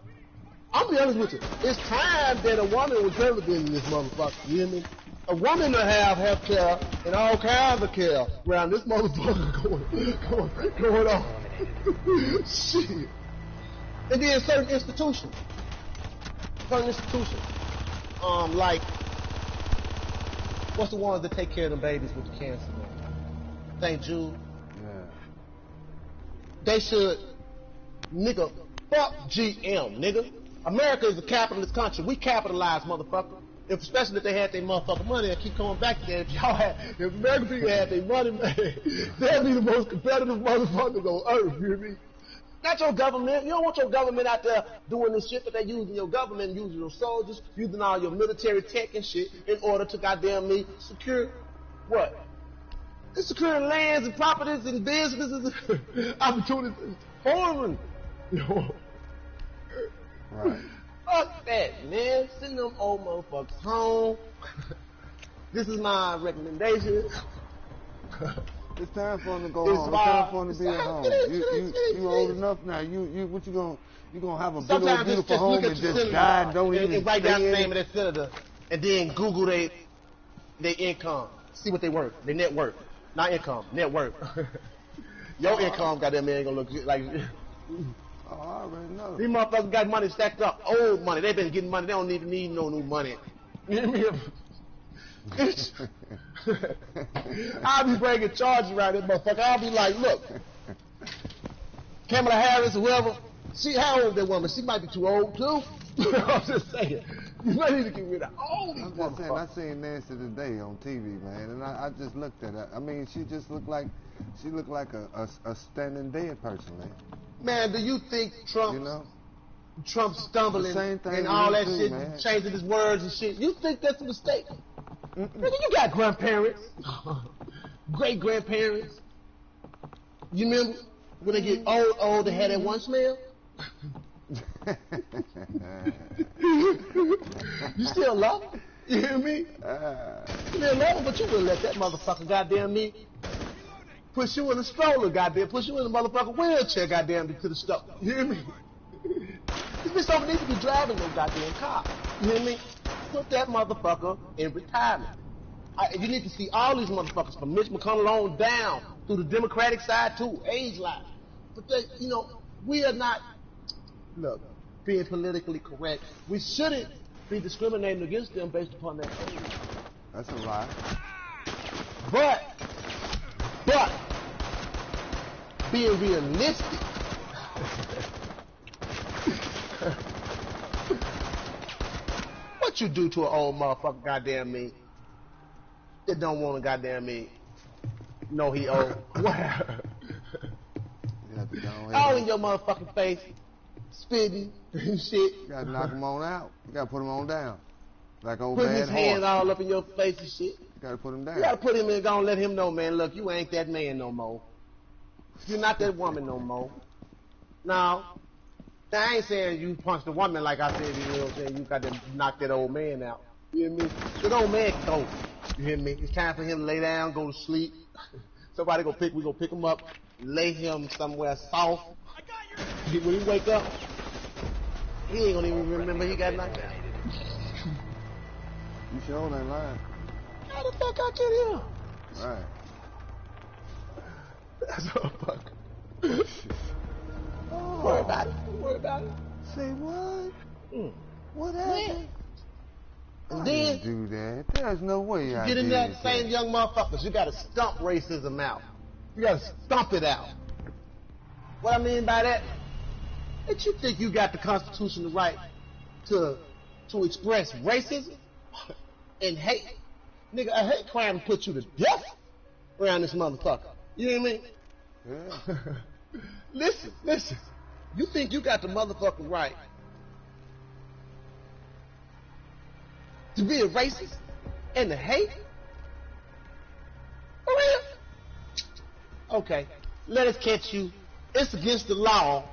I'll be honest with you, it's time that a woman was relevant in this motherfucker, you hear me? A woman to have health care and all kinds of care around this motherfucker going on. Shit. And then certain institutions, like, what's the ones that take care of the babies with the cancer? St. Jude. Yeah. They should, nigga, fuck GM, nigga. America is a capitalist country. We capitalize, motherfucker. especially if they had their motherfucking money and keep coming back there. If American people had their money, man, they'd be the most competitive motherfuckers on earth, you hear me? Not your government. You don't want your government out there doing this shit, but they using your government, using your soldiers, using all your military tech and shit in order to goddamn me secure what? It's securing lands and properties and businesses, opportunities, foreign. Right. Fuck that, man. Send them old motherfuckers home. This is my recommendation. It's time for him to go home. It's time for him to be at home. You old enough now. What you gonna have a big old beautiful home and just die and don't even and write down the name of that senator and then Google their income. See what they worth. Their net worth. Not income, net worth. Your income, goddamn man, ain't gonna look good like. Oh, I already know. These motherfuckers got money stacked up, old money. They've been getting money. They don't even need no new money. You hear me? I'll be bringing charges around this motherfucker. I'll be like, look, Kamala Harris, whoever, how old is that woman? She might be too old too. I'm just saying. You might need to get rid of all these motherfuckers. I'm just saying, I seen Nancy today on TV, man, and I just looked at her. I mean, she looked like a standing dead person, man. Man, do you think Trump stumbling and all that shit, man, changing his words and shit, you think that's a mistake? Nigga, you got grandparents, great-grandparents. You remember when they get old, they had that one smell? You still love him? You hear me? You still love him, but you wouldn't let that motherfucker goddamn me push you in a stroller, goddamn, push you in a motherfucking wheelchair, goddamn, to the stove. You hear me? This bitch don't need to be driving no goddamn car. You hear me? Put that motherfucker in retirement. You need to see all these motherfuckers from Mitch McConnell on down through the Democratic side too, age line. But they, we are not, look, being politically correct. We shouldn't be discriminating against them based upon their age. That's a lie. But being realistic. What you do to an old motherfucker, goddamn me, that don't want to goddamn me know he old? All in your motherfucking face, spitting and shit. You gotta knock him on out. You gotta put him on down. Like old putting bad his hands all up in your face and shit. You gotta put him down. You gotta put him in and go and let him know, man, look, you ain't that man no more. You're not that woman no more. Now, I ain't saying you punched a woman like I said, you know what I'm saying? You got to knock that old man out. You hear me? That old man can go. You hear me? It's time for him to lay down, go to sleep. Somebody we gonna pick him up, lay him somewhere soft. When he wake up, he ain't gonna even remember he got knocked out. You sure ain't lying. How the fuck I get here? Right. That's a fuck. Don't worry about it. Don't worry about it. Say what? What happened? And I then didn't do that. There's no way I get in did that that. same young motherfuckers. You gotta stump racism out. You gotta stump it out. What I mean by that? That you think you got the constitutional right to express racism and hate? Nigga, a hate crime put you to death around this motherfucker. You know what I mean? Yeah. Listen. You think you got the motherfucking right to be a racist and to hate? For real? Okay, let us catch you. It's against the law.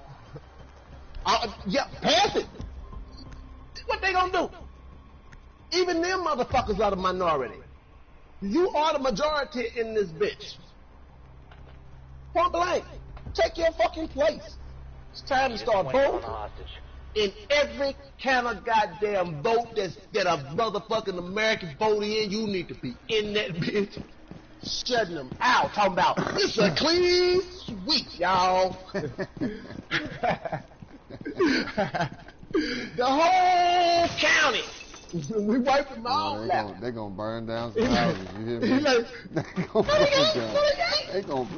Yeah, pass it. What they gonna do? Even them motherfuckers are the minority. You are the majority in this bitch. Point blank. Take your fucking place. It's time to start voting. In every kind of goddamn vote that a motherfucking American vote in, you need to be in that bitch. Shutting them out. Talking about, it's a clean sweep, y'all. The whole county. We wipe them all out. They're going to burn down some houses. You hear me?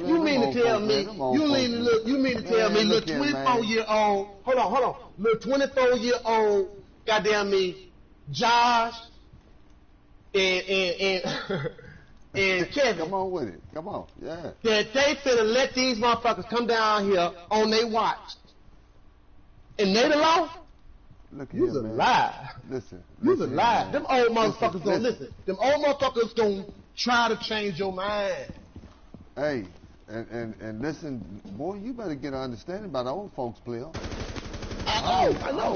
You mean to tell me, you mean to tell me, little 24-year-old, hold on, little 24-year-old, goddamn me, Josh, and Kevin. Come on with it. Come on. Yeah. That they finna let these motherfuckers come down here on their watch. And they the law? Look at You's a man. lie. Listen. You's a lie. Man. Them old motherfuckers gonna listen. Them old motherfuckers gonna try to change your mind. Hey, and listen, boy, you better get an understanding about the old folks, player. I know.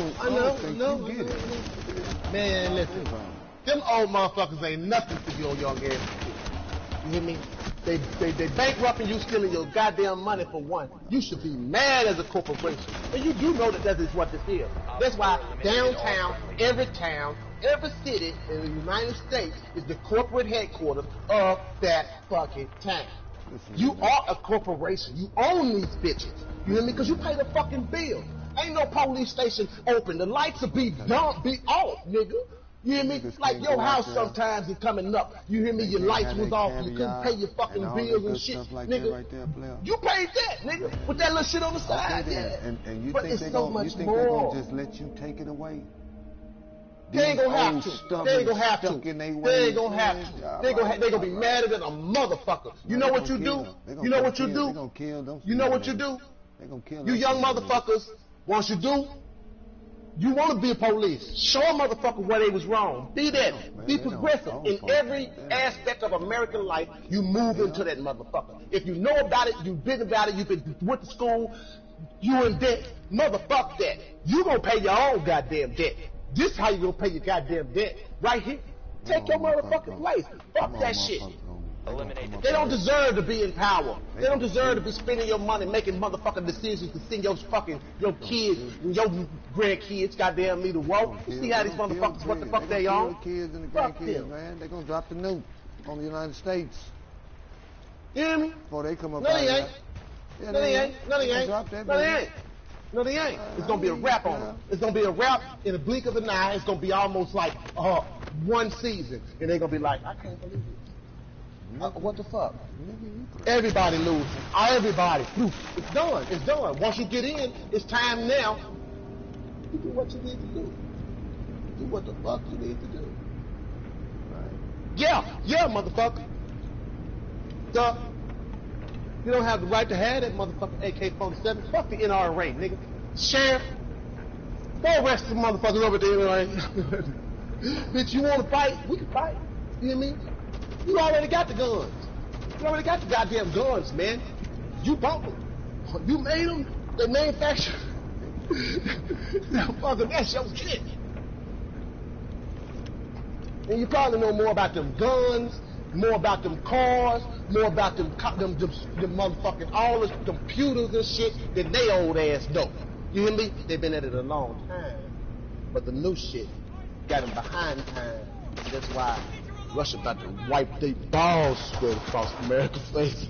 Man, listen. Them old motherfuckers ain't nothing to your young ass. You hear me? They bankrupting you, stealing your goddamn money for one. You should be mad as a corporation. And you do know that is what this is. That's why downtown, every town, every city in the United States is the corporate headquarters of that fucking town. You are a corporation. You own these bitches. You hear me? Because you pay the fucking bill. Ain't no police station open. The lights will be off, nigga. You hear me? Like your house sometimes is coming up. You hear me? Your lights was off. You couldn't pay your fucking bills and shit, nigga. Right there, you paid that, nigga. With that little shit on the side, yeah. And you but think it's so much more. They're gonna just let you take it away? They ain't gonna have to. They ain't gonna have to. They ain't gonna have to. They gonna be madder than a motherfucker. You know what you do? You know what you do? They gonna kill them. You know what you do? They gonna kill you young motherfuckers. Once you do, you want to be a police. Show a motherfucker where they was wrong. Be that. Be progressive. In every aspect of American life, you move into that motherfucker. If you know about it, you big about it, you went to school, you in debt, motherfuck that. You gonna pay your own goddamn debt. This how you gonna pay your goddamn debt. Right here. Take your motherfucking place. Fuck that shit. They don't deserve to be in power. They don't deserve to be spending your money making motherfucking decisions to send your kids and your grandkids goddamn me to war. You see how these motherfuckers, what the fuck they on? The kids and the Fuck grandkids, them. man. They're gonna drop the nuke on the United States You hear me? before they come up No, out they of ain't. there. No, they ain't. No, they ain't. Drop that No, they baby. ain't. No, they ain't. It's gonna be a wrap on them. It's gonna be a wrap in the blink of an eye. It's gonna be almost like one season, and they're gonna be like, I can't believe it. What the fuck? Everybody losing. Everybody. It's done. It's done. Once you get in, it's time now. You do what you need to do. Do what the fuck you need to do. Right. Yeah, motherfucker. Duh. You don't have the right to have that motherfucking AK-47. Fuck the NRA, nigga. Sheriff, go arrest the motherfuckers over there, NRA. Bitch, you want to fight? We can fight. You hear me? You already got the guns. You already got the goddamn guns, man. You bought them. You made them. They manufactured. Fucking that's your shit. And you probably know more about them guns, more about them cars, more about them motherfucking all the computers and shit than they old ass know. You hear me? They've been at it a long time. But the new shit got them behind time. That's why Russia about to wipe their balls spread across America's face.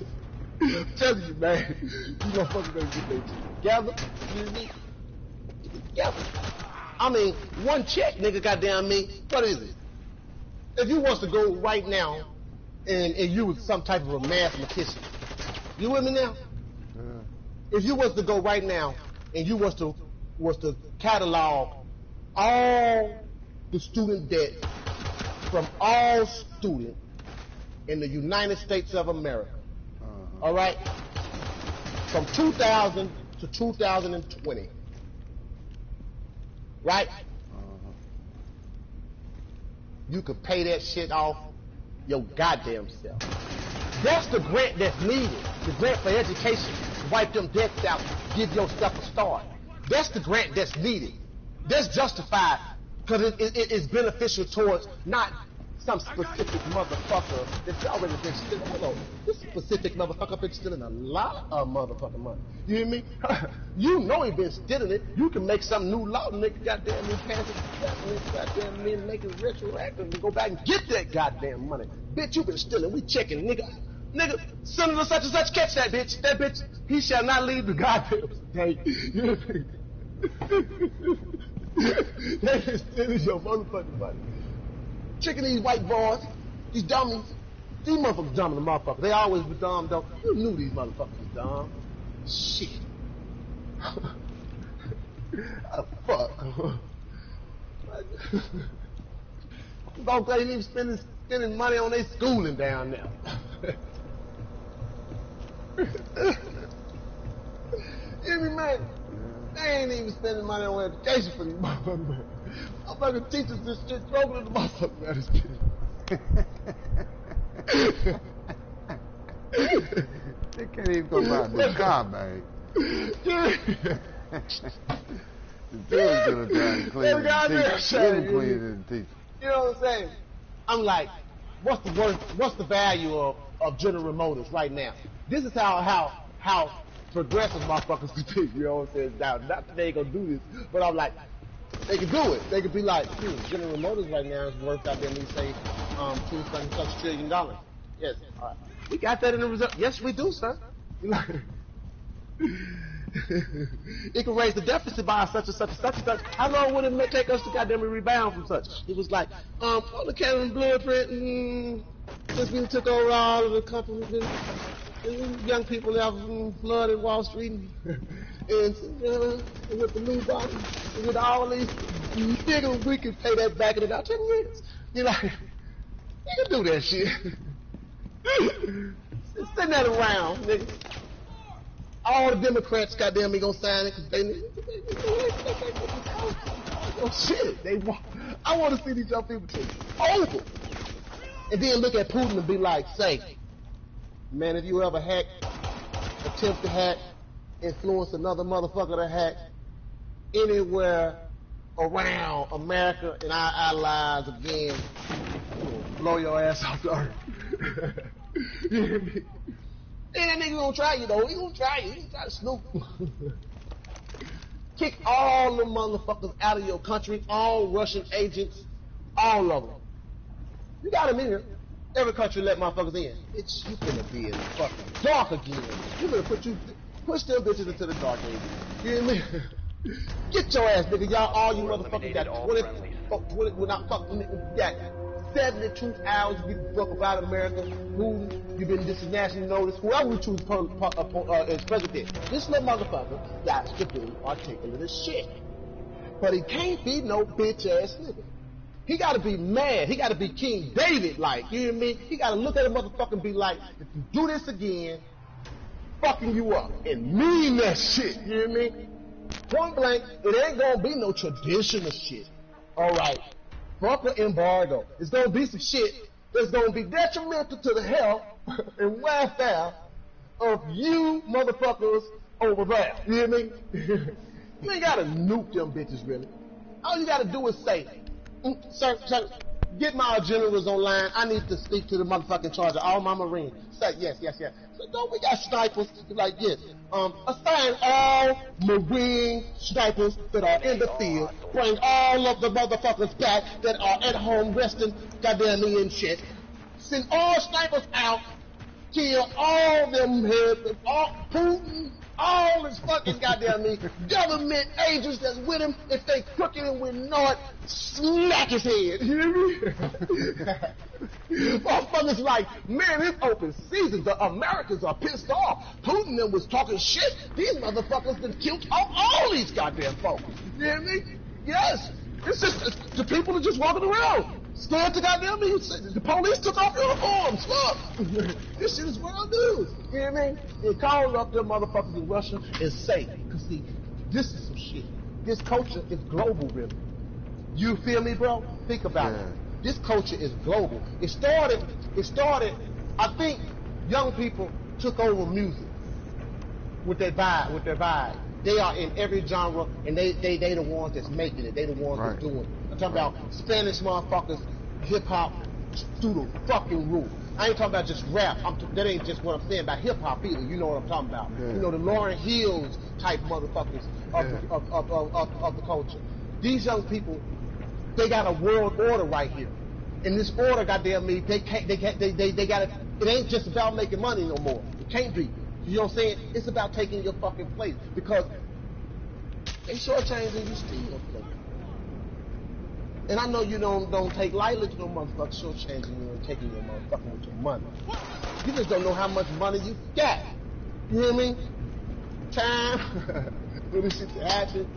I'm telling you, man. You motherfuckers better get their shit together. You hear me? Get it together. I mean, one check, nigga, goddamn me. What is it? If you was to go right now and you was some type of a mathematician, you with me now? If you was to go right now and you was to catalog all the student debt from all students in the United States of America, all right, from 2000 to 2020, right? You could pay that shit off your goddamn self. That's the grant that's needed. The grant for education. Wipe them debts out. Give yourself a start. That's the grant that's needed. That's justified because it's beneficial towards not some specific motherfucker that's already been stealing. Hold on. This specific motherfucker been stealing a lot of motherfucking money. You hear me? You know he been stealing it. You can make some new law and make it goddamn me pass it. Goddamn me and make it retroactive and go back and get that goddamn money. Bitch, you been stealing. We checking, nigga. Nigga, Senator such and such, catch that bitch. That bitch, he shall not leave the goddamn state. You hear me? That is stealing your motherfucking money. Checking these white boys, these dummies. These motherfuckers dumb in the motherfucker. They always be dumb, though. You knew these motherfuckers was dumb. Shit. How the fuck? Folks ain't even spending money on their schooling down there. Hear me, man? They ain't even spending money on education for these motherfuckers, man. Motherfucking teachers this shit struggling the motherfucker, man. This shit. They can't even go buy the car, man. The children gonna try to clean it and teach. Let them clean it and teach. You know what I'm saying? I'm like, what's the value of General Motors right now? This is how progressive motherfuckers can think, you know what I'm saying? Now, not that they ain't gonna do this, but I'm like, they can do it. They could be like, General Motors right now is worth out there, let me say, $2 trillion. Yes, all right. We got that in the result. Yes, we do, sir. It can raise the deficit by such and such and such and such. How long would it take us to goddamn rebound from such? It was like, on the Cannon blueprint, since we took over all of the companies and young people out flooded Wall Street and with the new body, and with all these niggas, we can pay that back in about 10 years. You know, you can do that shit. Send that around, nigga. All the Democrats, goddamn, me gonna sign it because they oh shit, I want to see these young people take over, and then look at Putin and be like, say, man, if you ever attempt to hack, influence another motherfucker to hack anywhere around America and our allies again, blow your ass off the earth. You hear me? And that nigga gonna try you though. He gonna try you. He gonna try to snoop. Kick all the motherfuckers out of your country. All Russian agents. All of them. You got them in here. Every country let motherfuckers in. It's you finna be in the fucking dark again. You better push them bitches into the dark ages. You hear me? Get your ass, nigga. Y'all, all you motherfuckers got 72 hours to get the fuck about America. Who you've been this is national notice. Whoever we choose as president, this little motherfucker got to be articulate as shit. But he can't be no bitch ass nigga. He gotta be mad. He gotta be King David like. You hear me? He gotta look at a motherfucker and be like, if you do this again, fucking you up and mean that shit. You hear me? Point blank, it ain't gonna be no traditional shit. All right. Fuck the embargo. It's gonna be some shit that's gonna be detrimental to the health and welfare of you motherfuckers over there. You hear me? You ain't gotta nuke them bitches, really. All you gotta do is say, sir, get my generals online. I need to speak to the motherfucking charge of all my Marines. Say, yes. So don't we got snipers like yes. Assign all Marine snipers that are in the field. Bring all of the motherfuckers back that are at home resting goddamn me and shit. Send all snipers out. Kill all them heads, all Putin, all his fucking goddamn me government agents that's with him. If they crooked and we know it, smack his head. You hear me? Motherfuckers like, man, it's open season. The Americans are pissed off. Putin them was talking shit. These motherfuckers done killed all these goddamn folks. You hear me? Yes. It's just the people are just walking around. Scared to goddamn me. The police took off uniforms. Look. This shit is world news. You hear me? They call up them motherfuckers in Russia and say, because see, this is some shit. This culture is global, really. You feel me, bro? Think about it. This culture is global. It started, I think young people took over music with their vibe. They are in every genre, and they the ones that's making it. They the ones that's doing it. I'm talking about Spanish motherfuckers, hip-hop, through the fucking roof. I ain't talking about just rap. That ain't just what I'm saying about hip-hop either. You know what I'm talking about. Yeah. You know, the Lauryn Hills type motherfuckers of the culture. These young people, they got a world order right here. And this order, goddamn me, they got it. It ain't just about making money no more. It can't be. You know what I'm saying? It's about taking your fucking place because they shortchanging you still. And I know you don't take lightly to no motherfucker shortchanging you and taking your motherfucking with your money. You just don't know how much money you got. You hear me? Time for this shit to happen.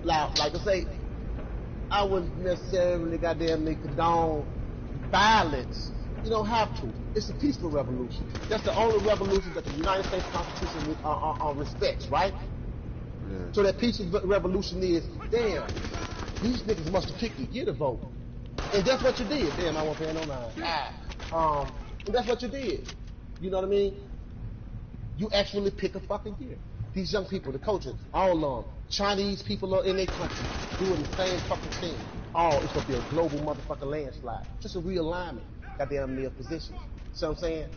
Like I say, I wouldn't necessarily goddamn me condone violence. You don't have to. It's a peaceful revolution. That's the only revolution that the United States Constitution respects, right? Yeah. So that peaceful revolution is, damn, these niggas must have picked a year to vote. And that's what you did. Damn, I won't pay no mind. And that's what you did. You know what I mean? You actually pick a fucking year. These young people, the culture, all of them, Chinese people are in their country doing the same fucking thing. Oh, it's gonna be a global motherfucking landslide. Just a realignment, goddamn near positions. See what I'm saying?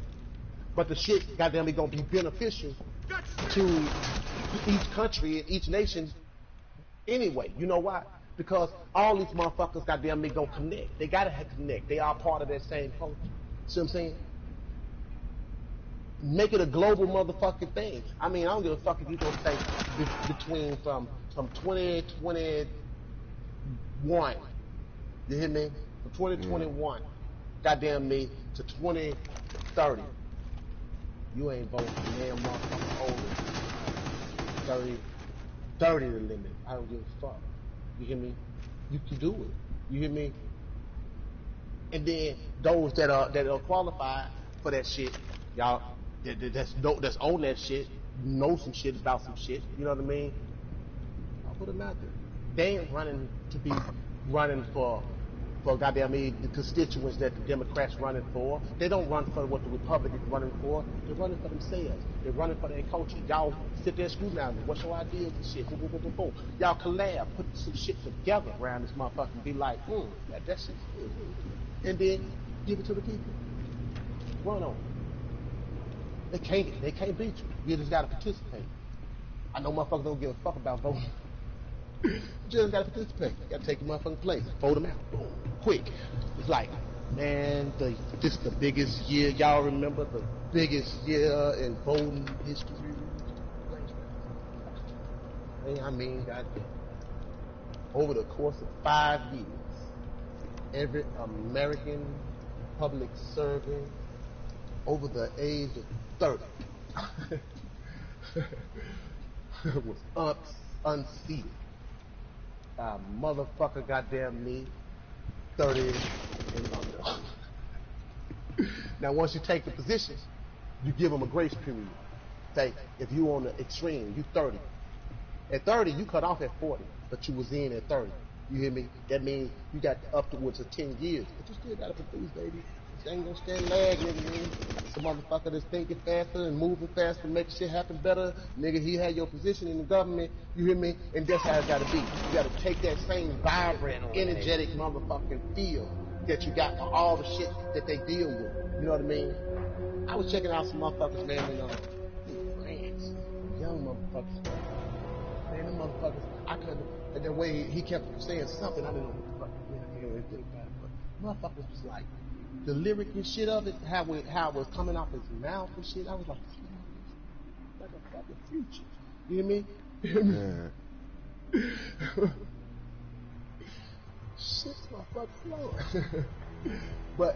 But the shit, goddamn, it gonna be beneficial to each country and each nation anyway. You know why? Because all these motherfuckers, goddamn, they gonna connect. They gotta connect. They are part of that same culture. See what I'm saying? Make it a global motherfucking thing. I mean, I don't give a fuck if you gonna say between from 2021. You hear me? From 2021, goddamn me, to 2030. You ain't voting for damn motherfucking older. 30 the limit. I don't give a fuck. You hear me? You can do it. You hear me? And then those that are qualified for that shit, y'all, that's on that shit, know some shit about some shit. You know what I mean? I'll put them out there. They ain't running to be running for goddamn me the constituents that the Democrats running for. They don't run for what the Republicans running for. They're running for themselves. They're running for their culture. Y'all sit there scrutinize them. What's your ideas and shit? Boom, boom, boom, boom, boom. Y'all collab, put some shit together around this motherfucker and be like, that shit's good. And then give it to the people. Run on. They can't beat you. You just gotta participate. I know motherfuckers don't give a fuck about voting. You just gotta participate. You gotta take your motherfucking place. Vote them out. Boom. Quick. It's like, man, this is the biggest year. Y'all remember the biggest year in voting history? I mean, goddamn. Over the course of 5 years, every American public servant over the age of 30 was unseated. Motherfucker goddamn me, 30 and under. Now once you take the positions, you give them a grace period. Say, if you on the extreme, you 30. At 30, you cut off at 40, but you was in at 30. You hear me? That means you got upwards of 10 years, but you still gotta produce, baby. This ain't gonna stand lag, nigga. Some motherfucker that's thinking faster and moving faster, making shit happen better. Nigga, he had your position in the government, you hear me? And that's how it's gotta be. You gotta take that same vibrant, energetic motherfucking feel that you got for all the shit that they deal with. You know what I mean? I was checking out some motherfuckers, man, in France. Young motherfuckers. Man, them motherfuckers, I couldn't, and the way he kept saying something, I didn't know what the fuck, I can't really think about it, but motherfuckers was like, the lyric and shit of it, how it was coming off his mouth and shit, I was like a fucking future. You hear me? Yeah. Shit's my fucking floor. But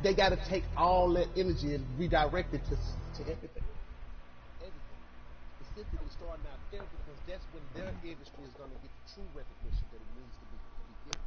they gotta take all that energy and redirect it to everything. Specifically starting out there, because that's when their industry is going to get the true recognition that it needs to be getting.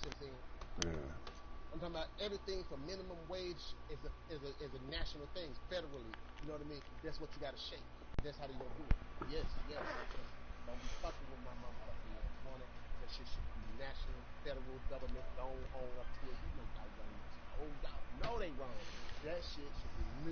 See what I'm saying? Yeah. I'm talking about everything from minimum wage is a national thing, federally. You know what I mean? That's what you got to shape. That's how they gonna do it. Yes. Don't be fucking with my motherfucking marijuana. That shit should be national, federal government. Don't own up to it. You know y'all young. Oh, y'all know they wrong. That shit should be